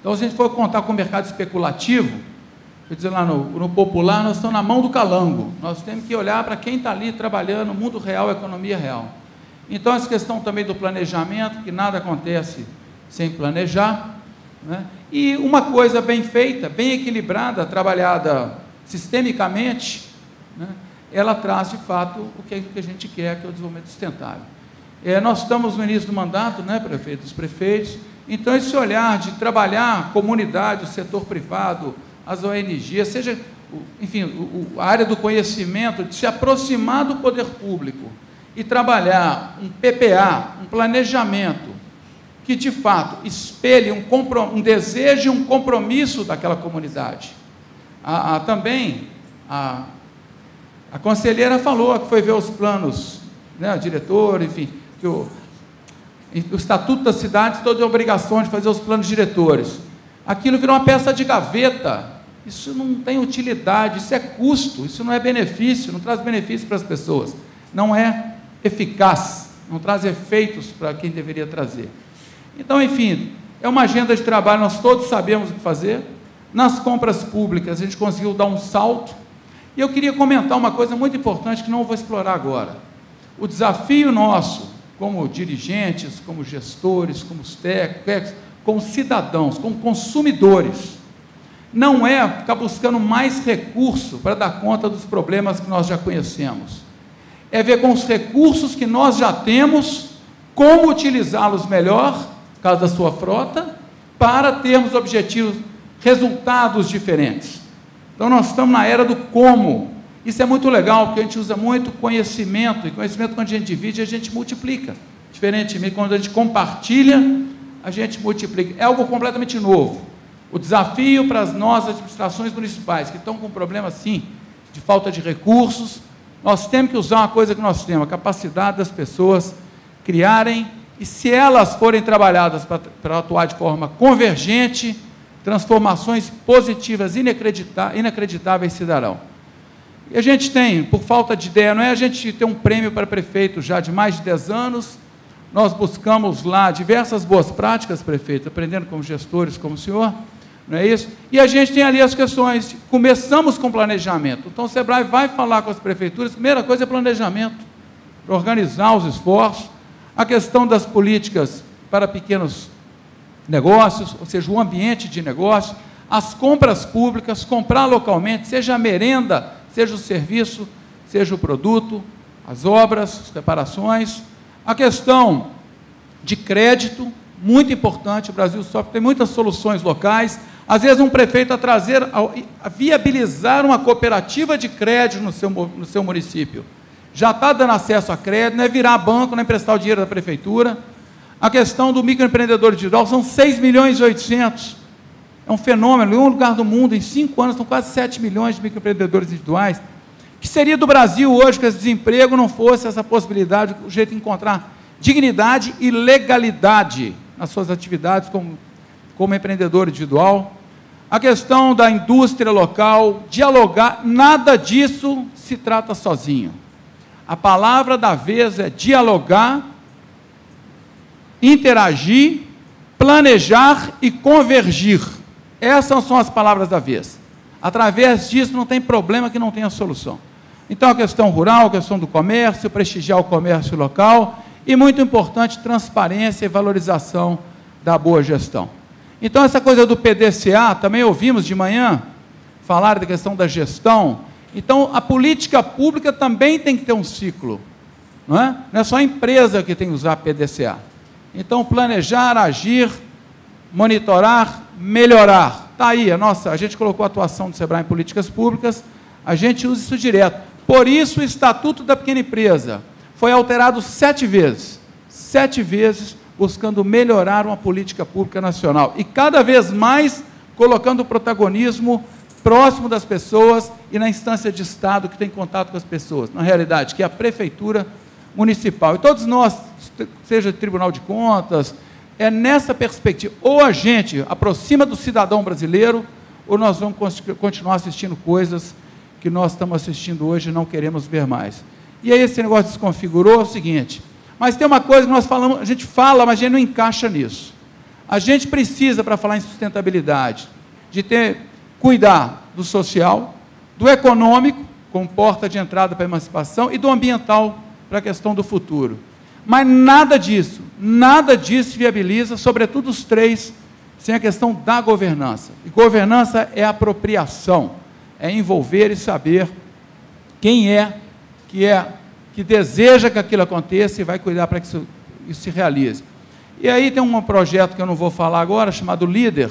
Então, se a gente for contar com o mercado especulativo, quer dizer, lá no popular, nós estamos na mão do calango. Nós temos que olhar para quem está ali trabalhando no mundo real, economia real. Então, essa questão também do planejamento, que nada acontece sem planejar, né? E uma coisa bem feita, bem equilibrada, trabalhada sistemicamente, né? Ela traz, de fato, o que a gente quer, que é o desenvolvimento sustentável. Nós estamos no início do mandato, né, prefeito, dos prefeitos, então esse olhar de trabalhar a comunidade, o setor privado, as ONGs, seja, enfim, a área do conhecimento, de se aproximar do poder público e trabalhar um PPA, um planejamento, que de fato espelhe um desejo e um compromisso daquela comunidade. Também a conselheira falou que foi ver os planos, né, a diretora, enfim, que o Estatuto das Cidades todo tem a obrigação de fazer os planos diretores. Aquilo virou uma peça de gaveta. Isso não tem utilidade, isso é custo, isso não é benefício, não traz benefício para as pessoas, não é eficaz, não traz efeitos para quem deveria trazer. Então, enfim, é uma agenda de trabalho, nós todos sabemos o que fazer. Nas compras públicas, a gente conseguiu dar um salto. E eu queria comentar uma coisa muito importante que não vou explorar agora. O desafio nosso, como dirigentes, como gestores, como técnicos, como cidadãos, como consumidores, não é ficar buscando mais recurso para dar conta dos problemas que nós já conhecemos. É ver com os recursos que nós já temos, como utilizá-los melhor, no caso da sua frota, para termos objetivos, resultados diferentes. Então, nós estamos na era do como. Isso é muito legal, porque a gente usa muito conhecimento, e conhecimento, quando a gente divide, a gente multiplica. Diferentemente, quando a gente compartilha, a gente multiplica. É algo completamente novo. O desafio para as nossas administrações municipais, que estão com um problema, sim, de falta de recursos, nós temos que usar uma coisa que nós temos, a capacidade das pessoas criarem, e se elas forem trabalhadas para atuar de forma convergente, transformações positivas inacreditáveis se darão. E a gente tem, por falta de ideia, não é a gente ter um prêmio para prefeito já de mais de 10 anos, nós buscamos lá diversas boas práticas, prefeito, aprendendo como gestores, como o senhor, não é isso? E a gente tem ali as questões, começamos com planejamento, então o SEBRAE vai falar com as prefeituras, a primeira coisa é planejamento, para organizar os esforços, a questão das políticas para pequenos negócios, ou seja, o ambiente de negócio, as compras públicas, comprar localmente, seja a merenda, seja o serviço, seja o produto, as obras, as reparações, a questão de crédito, muito importante, o Brasil sofre, tem muitas soluções locais, às vezes um prefeito a viabilizar uma cooperativa de crédito no seu município, já está dando acesso a crédito, não é virar banco, não é emprestar o dinheiro da prefeitura. A questão do microempreendedor individual, são 6 milhões e 800, é um fenômeno, em um lugar do mundo, em 5 anos, são quase 7 milhões de microempreendedores individuais, que seria do Brasil hoje, que esse desemprego não fosse essa possibilidade, o jeito de encontrar dignidade e legalidade nas suas atividades como empreendedor individual. A questão da indústria local, dialogar, nada disso se trata sozinho. A palavra da vez é dialogar, interagir, planejar e convergir. Essas são as palavras da vez. Através disso não tem problema que não tenha solução. Então, a questão rural, a questão do comércio, prestigiar o comércio local e, muito importante, transparência e valorização da boa gestão. Então, essa coisa do PDCA, também ouvimos de manhã falar da questão da gestão. Então, a política pública também tem que ter um ciclo, não é? Não é só a empresa que tem que usar PDCA. Então, planejar, agir, monitorar, melhorar. Está aí, a gente colocou a atuação do SEBRAE em políticas públicas, a gente usa isso direto. Por isso, o Estatuto da Pequena Empresa foi alterado 7 vezes. 7 vezes, buscando melhorar uma política pública nacional. E cada vez mais colocando o protagonismo próximo das pessoas e na instância de Estado que tem contato com as pessoas, na realidade, que é a Prefeitura Municipal. E todos nós, seja Tribunal de Contas, é nessa perspectiva. Ou a gente aproxima do cidadão brasileiro, ou nós vamos continuar assistindo coisas que nós estamos assistindo hoje e não queremos ver mais. E aí esse negócio desconfigurou, é o seguinte, mas tem uma coisa que nós falamos, a gente fala, mas a gente não encaixa nisso. A gente precisa, para falar em sustentabilidade, de cuidar do social, do econômico, como porta de entrada para a emancipação, e do ambiental, para a questão do futuro. Mas nada disso viabiliza, sobretudo os 3, sem a questão da governança. E governança é apropriação, é envolver e saber quem que deseja que aquilo aconteça e vai cuidar para que isso se realize. E aí tem um projeto que eu não vou falar agora, chamado Líder,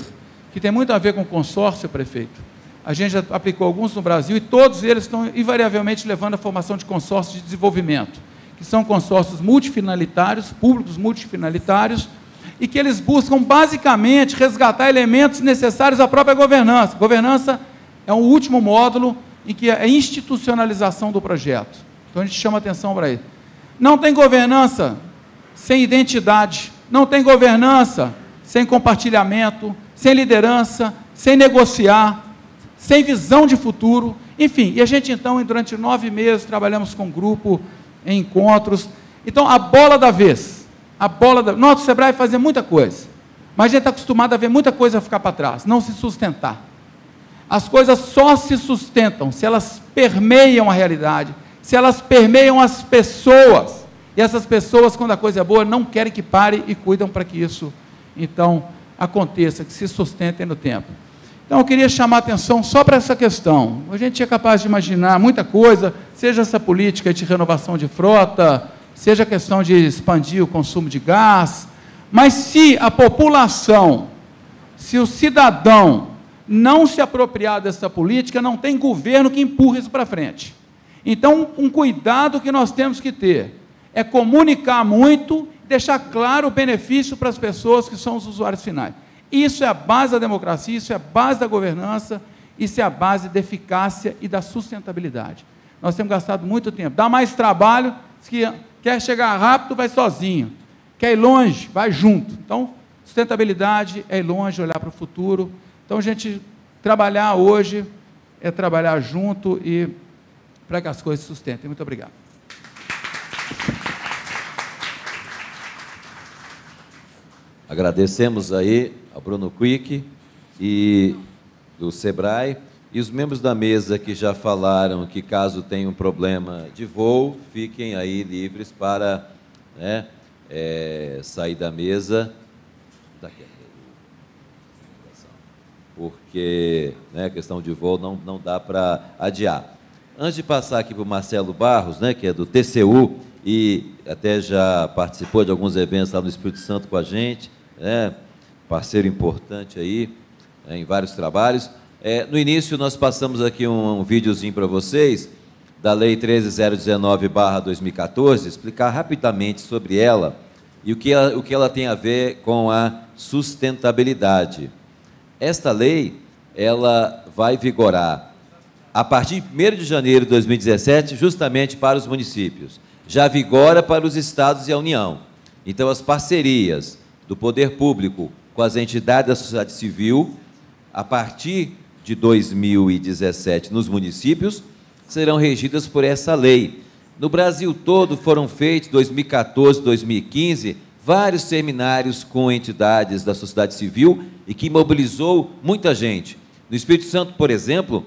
que tem muito a ver com consórcio, prefeito. A gente já aplicou alguns no Brasil e todos eles estão invariavelmente levando a formação de consórcios de desenvolvimento, que são consórcios multifinalitários, públicos multifinalitários, e que eles buscam basicamente resgatar elementos necessários à própria governança. Governança é o último módulo em que é a institucionalização do projeto. Então a gente chama atenção para isso. Não tem governança sem identidade, não tem governança sem compartilhamento, sem liderança, sem negociar, sem visão de futuro, enfim. E a gente, então, durante 9 meses, trabalhamos com um grupo, em encontros. Então, a bola da vez, nosso SEBRAE fazia muita coisa, mas a gente está acostumado a ver muita coisa ficar para trás, não se sustentar. As coisas só se sustentam se elas permeiam a realidade, se elas permeiam as pessoas, e essas pessoas, quando a coisa é boa, não querem que pare e cuidam para que isso, então, aconteça, que se sustentem no tempo. Então, eu queria chamar a atenção só para essa questão. A gente é capaz de imaginar muita coisa, seja essa política de renovação de frota, seja a questão de expandir o consumo de gás, mas se a população, se o cidadão não se apropriar dessa política, não tem governo que empurre isso para frente. Então, um cuidado que nós temos que ter é comunicar muito, deixar claro o benefício para as pessoas que são os usuários finais. Isso é a base da democracia, isso é a base da governança, isso é a base da eficácia e da sustentabilidade. Nós temos gastado muito tempo. Dá mais trabalho, se quer chegar rápido, vai sozinho. Quer ir longe, vai junto. Então, sustentabilidade é ir longe, olhar para o futuro. Então, a gente trabalhar hoje é trabalhar junto e para que as coisas se sustentem. Muito obrigado. Agradecemos aí ao Bruno Quick e do SEBRAE e os membros da mesa que já falaram que, caso tenha um problema de voo, fiquem aí livres para, né, sair da mesa, porque, né, a questão de voo não dá para adiar. Antes de passar aqui para o Marcelo Barros, né, que é do TCU e até já participou de alguns eventos lá no Espírito Santo com a gente, né, parceiro importante aí, né, em vários trabalhos. No início, nós passamos aqui um videozinho para vocês, da Lei 13.019/2014, explicar rapidamente sobre ela e o que ela tem a ver com a sustentabilidade. Esta lei, ela vai vigorar a partir de 1º de janeiro de 2017, justamente para os municípios. Já vigora para os estados e a União. Então, as parcerias do poder público com as entidades da sociedade civil, a partir de 2017, nos municípios, serão regidas por essa lei. No Brasil todo foram feitos, 2014, 2015, vários seminários com entidades da sociedade civil e que mobilizou muita gente. No Espírito Santo, por exemplo,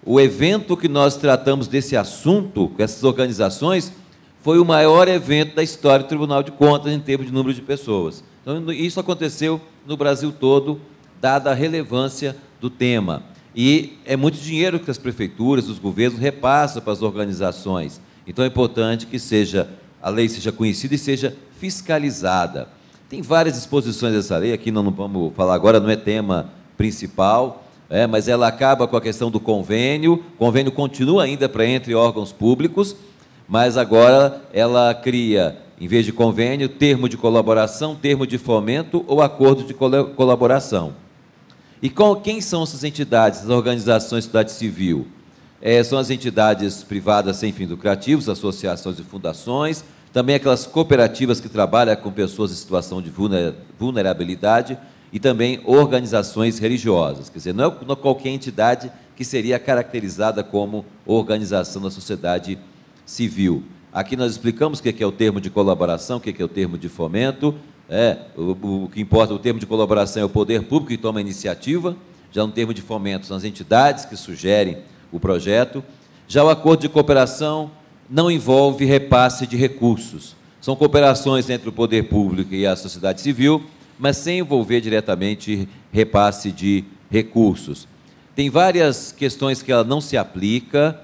o evento que nós tratamos desse assunto, com essas organizações, foi o maior evento da história do Tribunal de Contas em termos de número de pessoas. Então, isso aconteceu no Brasil todo, dada a relevância do tema. E é muito dinheiro que as prefeituras, os governos repassam para as organizações. Então, é importante que a lei seja conhecida e seja fiscalizada. Tem várias disposições dessa lei, aqui não vamos falar agora, não é tema principal, mas ela acaba com a questão do convênio. O convênio continua ainda entre órgãos públicos, mas agora ela cria, em vez de convênio, termo de colaboração, termo de fomento ou acordo de colaboração. E quem são essas entidades, as organizações de sociedade civil? São as entidades privadas sem fins lucrativos, associações e fundações, também aquelas cooperativas que trabalham com pessoas em situação de vulnerabilidade e também organizações religiosas. Quer dizer, não é qualquer entidade que seria caracterizada como organização da sociedade civil. Aqui nós explicamos o que é o termo de colaboração, o que é o termo de fomento. O que importa, o termo de colaboração é o poder público que toma a iniciativa, já no termo de fomento são as entidades que sugerem o projeto. Já o acordo de cooperação não envolve repasse de recursos. São cooperações entre o poder público e a sociedade civil, mas sem envolver diretamente repasse de recursos. Tem várias questões que ela não se aplica,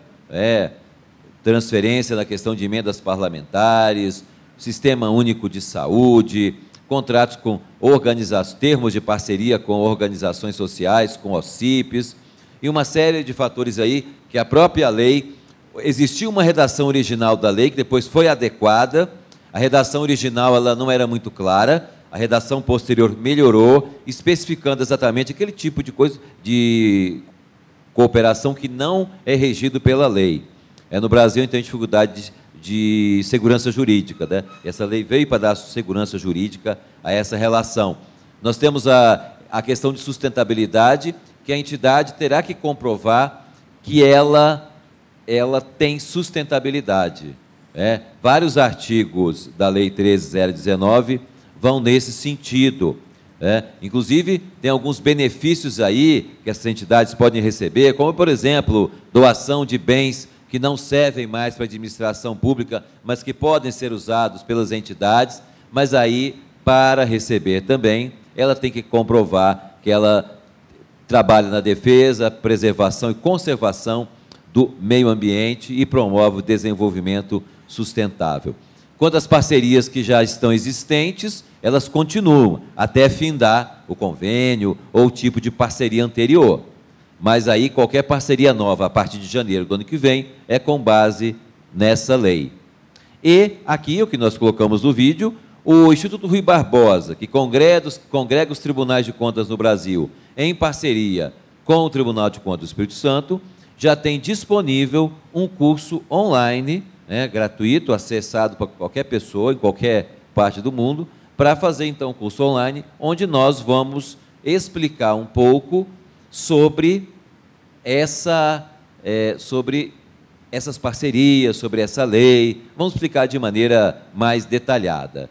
transferência na questão de emendas parlamentares, Sistema Único de Saúde, contratos com termos de parceria com organizações sociais, com OCIPs, e uma série de fatores aí que a própria lei, existiu uma redação original da lei, que depois foi adequada, a redação original ela não era muito clara, a redação posterior melhorou, especificando exatamente aquele tipo de coisa, de cooperação que não é regido pela lei. No Brasil, a gente tem dificuldade de segurança jurídica, né? Essa lei veio para dar segurança jurídica a essa relação. Nós temos a questão de sustentabilidade, que a entidade terá que comprovar que ela tem sustentabilidade. Vários artigos da Lei 13.019 vão nesse sentido. Inclusive, tem alguns benefícios aí que essas entidades podem receber, como, por exemplo, doação de bens que não servem mais para a administração pública, mas que podem ser usados pelas entidades, mas aí, para receber também, ela tem que comprovar que ela trabalha na defesa, preservação e conservação do meio ambiente e promove o desenvolvimento sustentável. Quanto às parcerias que já estão existentes, elas continuam até findar o convênio ou o tipo de parceria anterior. Mas aí qualquer parceria nova a partir de janeiro do ano que vem é com base nessa lei. E aqui, o que nós colocamos no vídeo, o Instituto Rui Barbosa, que congrega os tribunais de contas no Brasil, em parceria com o Tribunal de Contas do Espírito Santo, já tem disponível um curso online, gratuito, acessado por qualquer pessoa, em qualquer parte do mundo, para fazer, então, um curso online, onde nós vamos explicar um pouco sobre essas parcerias, sobre essa lei. Vamos explicar de maneira mais detalhada.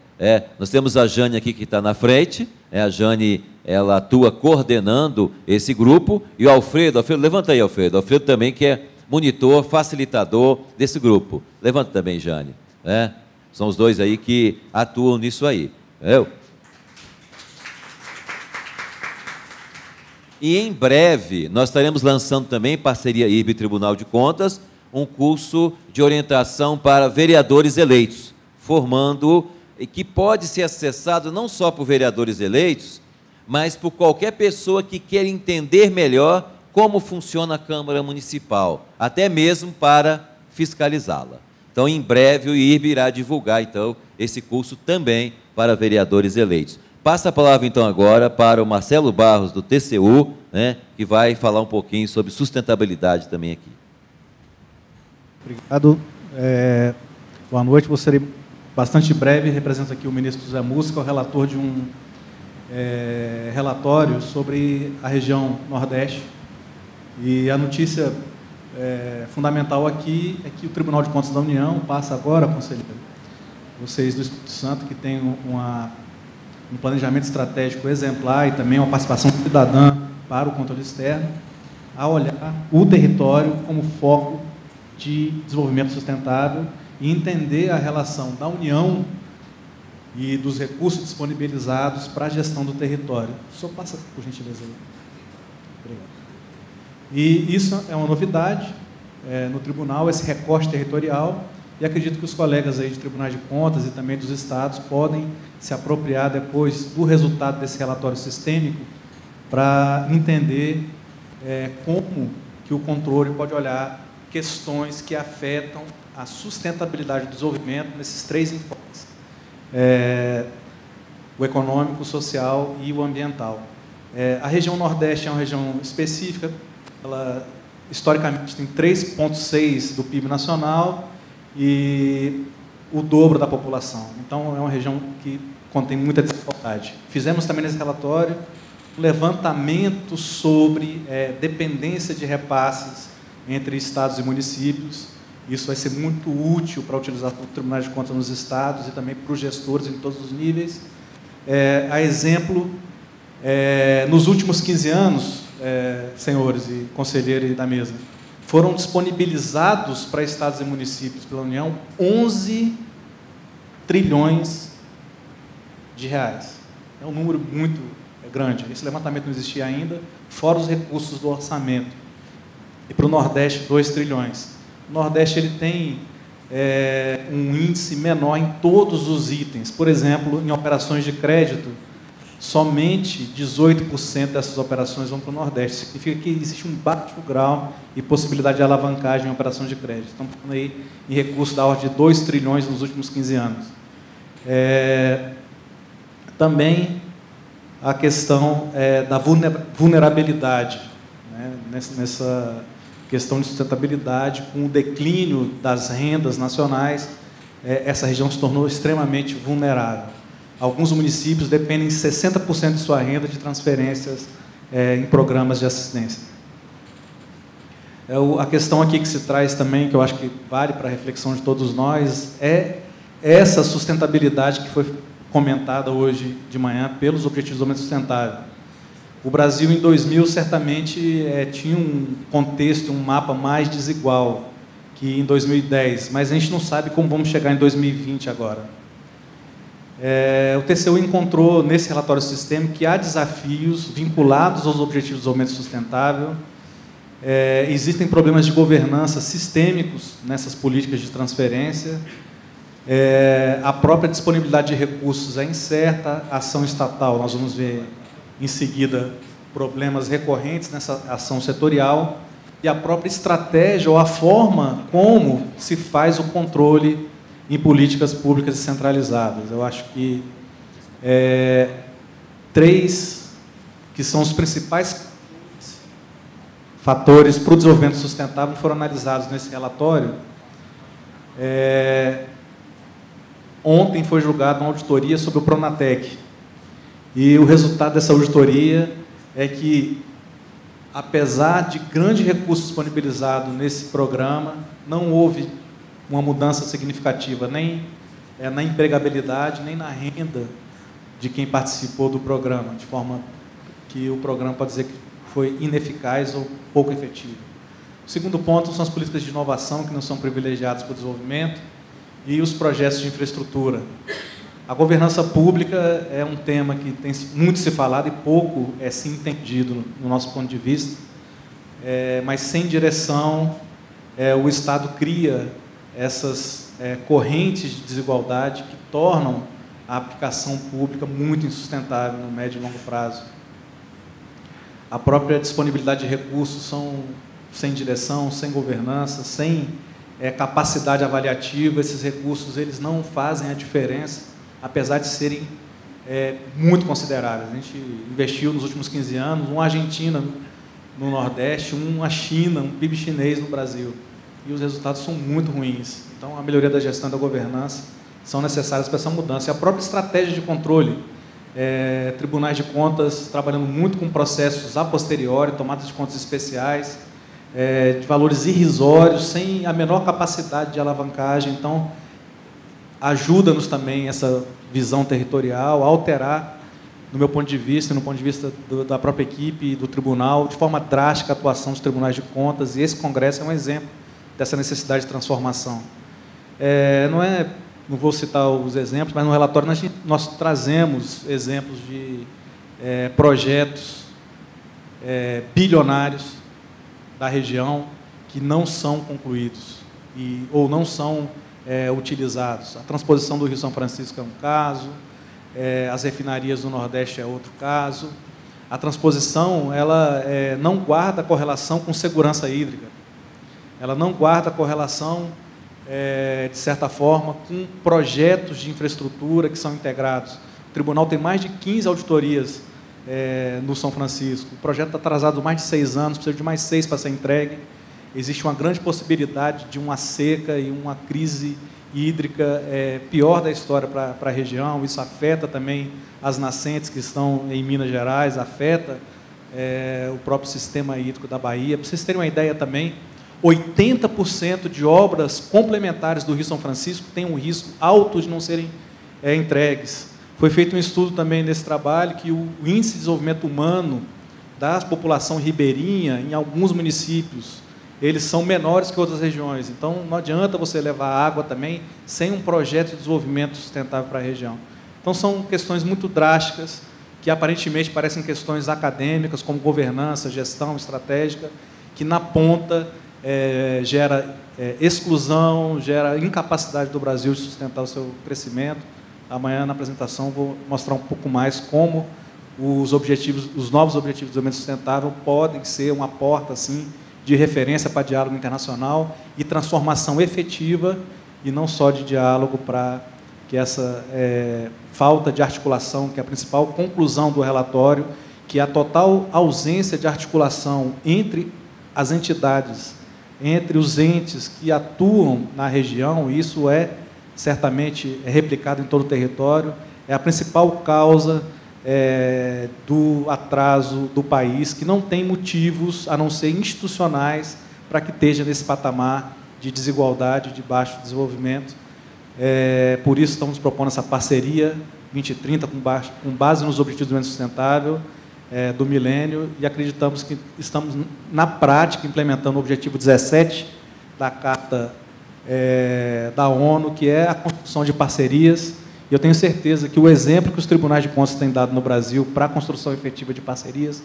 Nós temos a Jane aqui que está na frente, a Jane, ela atua coordenando esse grupo, e o Alfredo, levanta aí, Alfredo. Alfredo também que é monitor, facilitador desse grupo. Levanta também, Jane. São os dois aí que atuam nisso aí. E em breve nós estaremos lançando também, parceria IRB e Tribunal de Contas, um curso de orientação para vereadores eleitos, formando, e que pode ser acessado não só por vereadores eleitos, mas por qualquer pessoa que queira entender melhor como funciona a Câmara Municipal, até mesmo para fiscalizá-la. Então, em breve, o IRB irá divulgar, então, esse curso também para vereadores eleitos. Passa a palavra, então, agora para o Marcelo Barros, do TCU, que vai falar um pouquinho sobre sustentabilidade também aqui. Obrigado. Boa noite, vou ser bastante breve. Represento aqui o ministro José Música, o relator de um relatório sobre a região Nordeste. E a notícia fundamental aqui é que o Tribunal de Contas da União passa agora, conselheiro, vocês do Espírito Santo, que tem um planejamento estratégico exemplar e também uma participação cidadã para o controle externo, a olhar o território como foco de desenvolvimento sustentável e entender a relação da União e dos recursos disponibilizados para a gestão do território. Só passa, por gentileza. Obrigado. E isso é uma novidade no tribunal, esse recorte territorial, e acredito que os colegas aí de tribunais de contas e também dos estados podem se apropriar depois do resultado desse relatório sistêmico para entender como que o controle pode olhar questões que afetam a sustentabilidade do desenvolvimento nesses três enfoques: o econômico, o social e o ambiental. A região Nordeste é uma região específica, ela historicamente tem 3,6% do PIB nacional e o dobro da população. Então, é uma região que contém muita desigualdade. Fizemos também nesse relatório um levantamento sobre dependência de repasses entre estados e municípios. Isso vai ser muito útil para a utilização do Tribunal de Contas nos estados e também para os gestores em todos os níveis. A exemplo, nos últimos 15 anos, senhores e conselheiro da mesa, foram disponibilizados para estados e municípios pela União 11 trilhões de reais. É um número muito grande. Esse levantamento não existia ainda, fora os recursos do orçamento. E para o Nordeste, 2 trilhões. O Nordeste ele tem um índice menor em todos os itens. Por exemplo, em operações de crédito, somente 18% dessas operações vão para o Nordeste. Significa que existe um baixo grau e possibilidade de alavancagem em operações de crédito. Estamos falando aí em recursos da ordem de 2 trilhões nos últimos 15 anos. Também a questão da vulnerabilidade, né? Nessa questão de sustentabilidade, com o declínio das rendas nacionais, essa região se tornou extremamente vulnerável. Alguns municípios dependem 60% de sua renda de transferências em programas de assistência. A questão aqui que se traz também, que eu acho que vale para a reflexão de todos nós, é essa sustentabilidade que foi comentada hoje de manhã pelos Objetivos de Desenvolvimento Sustentável. O Brasil, em 2000, certamente tinha um contexto, um mapa mais desigual que em 2010, mas a gente não sabe como vamos chegar em 2020 agora. O TCU encontrou nesse relatório sistêmico que há desafios vinculados aos Objetivos de Desenvolvimento Sustentável. Existem problemas de governança sistêmicos nessas políticas de transferência. A própria disponibilidade de recursos é incerta, a ação estatal, nós vamos ver em seguida problemas recorrentes nessa ação setorial, e a própria estratégia ou a forma como se faz o controle em políticas públicas descentralizadas. Eu acho que três que são os principais fatores para o desenvolvimento sustentável foram analisados nesse relatório. Ontem foi julgada uma auditoria sobre o Pronatec, e o resultado dessa auditoria é que, apesar de grande recurso disponibilizado nesse programa, não houve uma mudança significativa nem na empregabilidade, nem na renda de quem participou do programa, de forma que o programa pode dizer que foi ineficaz ou pouco efetivo. O segundo ponto são as políticas de inovação, que não são privilegiadas para o desenvolvimento, e os projetos de infraestrutura. A governança pública é um tema que tem muito se falado e pouco se entendido no nosso ponto de vista, mas sem direção, o Estado cria essas correntes de desigualdade que tornam a aplicação pública muito insustentável no médio e longo prazo. A própria disponibilidade de recursos são sem direção, sem governança, sem capacidade avaliativa. Esses recursos eles não fazem a diferença, apesar de serem muito consideráveis. A gente investiu nos últimos 15 anos, uma Argentina no Nordeste, uma China, um PIB chinês no Brasil. E os resultados são muito ruins. Então, a melhoria da gestão e da governança são necessárias para essa mudança. E a própria estratégia de controle, tribunais de contas trabalhando muito com processos a posteriori, tomadas de contas especiais, de valores irrisórios, sem a menor capacidade de alavancagem. Então, ajuda-nos também essa visão territorial a alterar, no meu ponto de vista, no ponto de vista da própria equipe e do tribunal, de forma drástica a atuação dos tribunais de contas, e esse congresso é um exemplo dessa necessidade de transformação. Não vou citar os exemplos, mas no relatório nós trazemos exemplos de projetos bilionários da região que não são concluídos ou não são utilizados. A transposição do Rio São Francisco é um caso, as refinarias do Nordeste é outro caso. A transposição ela não guarda correlação com segurança hídrica, ela não guarda correlação, de certa forma, com projetos de infraestrutura que são integrados. O tribunal tem mais de 15 auditorias no São Francisco. O projeto está atrasado mais de 6 anos, precisa de mais 6 para ser entregue. Existe uma grande possibilidade de uma seca e uma crise hídrica pior da história para a região. Isso afeta também as nascentes que estão em Minas Gerais, afeta o próprio sistema hídrico da Bahia. Para vocês terem uma ideia também, 80% de obras complementares do Rio São Francisco têm um risco alto de não serem entregues. Foi feito um estudo também nesse trabalho que o índice de desenvolvimento humano da população ribeirinha, em alguns municípios, eles são menores que outras regiões. Então, não adianta você levar água também sem um projeto de desenvolvimento sustentável para a região. Então, são questões muito drásticas, que aparentemente parecem questões acadêmicas, como governança, gestão estratégica, que na ponta gera exclusão, gera incapacidade do Brasil de sustentar o seu crescimento. Amanhã, na apresentação, vou mostrar um pouco mais como os novos objetivos de desenvolvimento sustentável podem ser uma porta, assim, de referência para diálogo internacional e transformação efetiva, e não só de diálogo, para que essa falta de articulação, que é a principal conclusão do relatório, que é a total ausência de articulação entre as entidades, entre os entes que atuam na região, e isso certamente replicado em todo o território, é a principal causa do atraso do país, que não tem motivos, a não ser institucionais, para que esteja nesse patamar de desigualdade, de baixo desenvolvimento. Por isso, estamos propondo essa parceria 2030, com base nos Objetivos de Desenvolvimento Sustentável do milênio, e acreditamos que estamos, na prática, implementando o Objetivo 17 da Carta da ONU, que é a construção de parcerias E eu tenho certeza que o exemplo que os tribunais de contas têm dado no Brasil para a construção efetiva de parcerias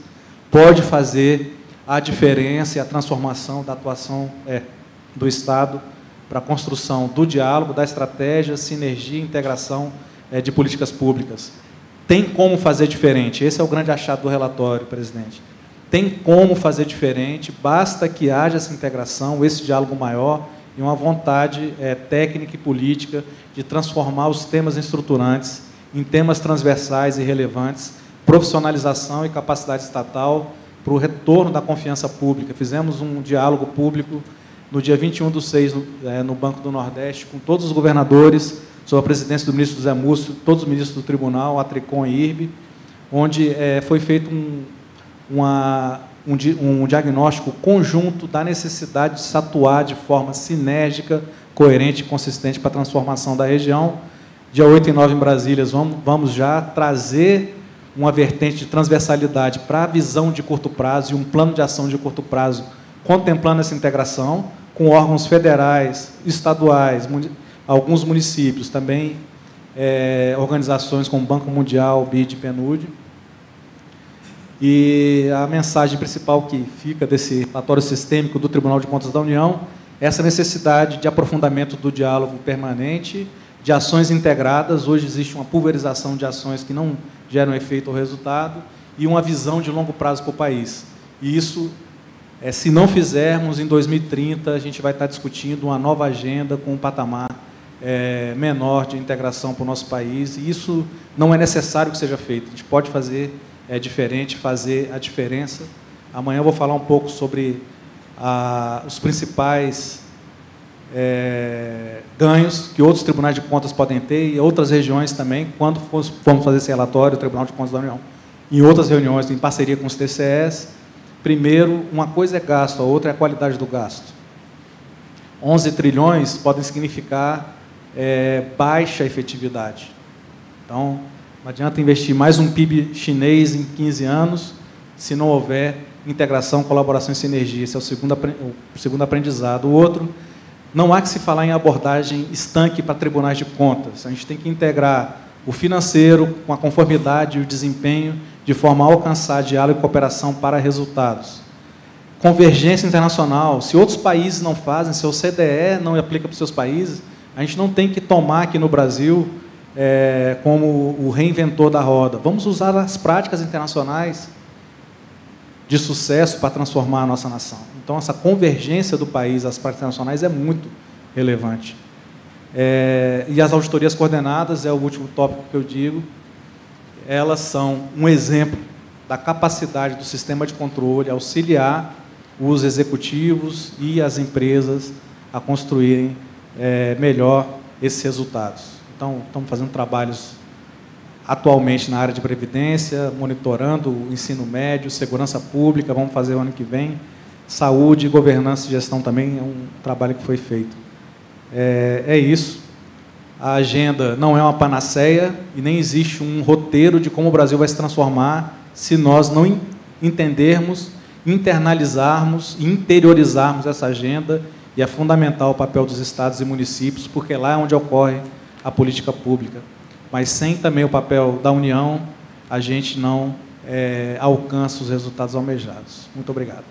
pode fazer a diferença e a transformação da atuação do Estado para a construção do diálogo, da estratégia, sinergia e integração de políticas públicas. Tem como fazer diferente. Esse é o grande achado do relatório, presidente. Tem como fazer diferente, basta que haja essa integração, esse diálogo maior e uma vontade técnica e política de transformar os temas estruturantes em temas transversais e relevantes, profissionalização e capacidade estatal para o retorno da confiança pública. Fizemos um diálogo público no dia 21/6, no Banco do Nordeste, com todos os governadores, sob a presidência do ministro José Múcio, todos os ministros do Tribunal, a Tricom e IRB, onde foi feito um diagnóstico conjunto da necessidade de se atuar de forma sinérgica, coerente e consistente para a transformação da região. Dia 8 e 9 em Brasília, vamos já trazer uma vertente de transversalidade para a visão de curto prazo e um plano de ação de curto prazo, contemplando essa integração com órgãos federais, estaduais, alguns municípios, também organizações como o Banco Mundial, BID e PNUD. E a mensagem principal que fica desse relatório sistêmico do Tribunal de Contas da União é essa necessidade de aprofundamento do diálogo permanente, de ações integradas. Hoje existe uma pulverização de ações que não geram efeito ou resultado, e uma visão de longo prazo para o país. E isso, se não fizermos, em 2030, a gente vai estar discutindo uma nova agenda com um patamar menor de integração para o nosso país, e isso não é necessário que seja feito. A gente pode fazer diferente, fazer a diferença. Amanhã eu vou falar um pouco sobre os principais ganhos que outros tribunais de contas podem ter e outras regiões também, quando formos fazer esse relatório, o Tribunal de Contas da União, em outras reuniões, em parceria com os TCEs. Primeiro, uma coisa é gasto, a outra é a qualidade do gasto. 11 trilhões podem significar baixa efetividade. Então, não adianta investir mais um PIB chinês em 15 anos se não houver integração, colaboração e sinergia. Esse é o segundo aprendizado. O outro, não há que se falar em abordagem estanque para tribunais de contas. A gente tem que integrar o financeiro com a conformidade e o desempenho de forma a alcançar diálogo e cooperação para resultados. Convergência internacional. Se outros países não fazem, se o CDE não aplica para os seus países, a gente não tem que tomar aqui no Brasil como o reinventor da roda. Vamos usar as práticas internacionais de sucesso para transformar a nossa nação. Então, essa convergência do país às práticas internacionais é muito relevante. E as auditorias coordenadas, é o último tópico que eu digo, elas são um exemplo da capacidade do sistema de controle auxiliar os executivos e as empresas a construírem melhor esses resultados. Então, estamos fazendo trabalhos atualmente na área de previdência, monitorando o ensino médio, segurança pública, vamos fazer o ano que vem, saúde, governança e gestão também é um trabalho que foi feito. É isso. A agenda não é uma panaceia e nem existe um roteiro de como o Brasil vai se transformar se nós não entendermos, internalizarmos e interiorizarmos essa agenda, e é fundamental o papel dos estados e municípios, porque lá é onde ocorre a política pública. Mas sem também o papel da União, a gente não alcança os resultados almejados. Muito obrigado.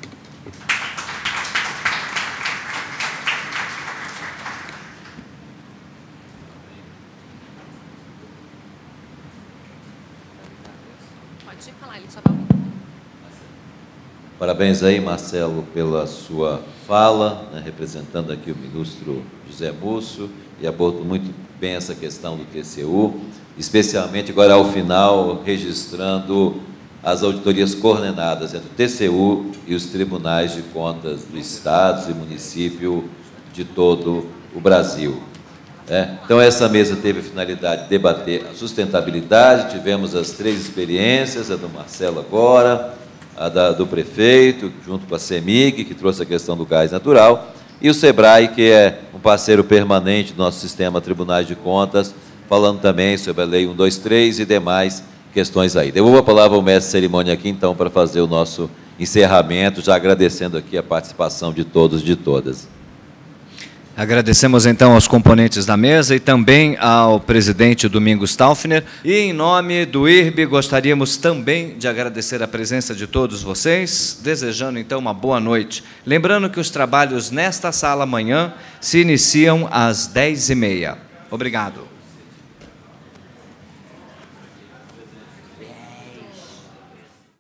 Pode falar, ele só vai... Parabéns aí, Marcelo, pela sua fala, né, representando aqui o ministro José Múcio, e abordou muito bem essa questão do TCU, especialmente agora ao final, registrando as auditorias coordenadas entre o TCU e os tribunais de contas do Estado e município de todo o Brasil. Então, essa mesa teve a finalidade de debater a sustentabilidade, tivemos as 3 experiências, a do Marcelo agora, a do prefeito, junto com a CEMIG, que trouxe a questão do gás natural, e o SEBRAE, que é um parceiro permanente do nosso sistema Tribunais de Contas, falando também sobre a Lei 123 e demais questões aí. Devolvo a palavra ao mestre de cerimônia aqui, então, para fazer o nosso encerramento, já agradecendo aqui a participação de todos e de todas. Agradecemos então aos componentes da mesa e também ao presidente Domingos Staufner. E em nome do IRB, gostaríamos também de agradecer a presença de todos vocês, desejando então uma boa noite. Lembrando que os trabalhos nesta sala amanhã se iniciam às 10h30. Obrigado.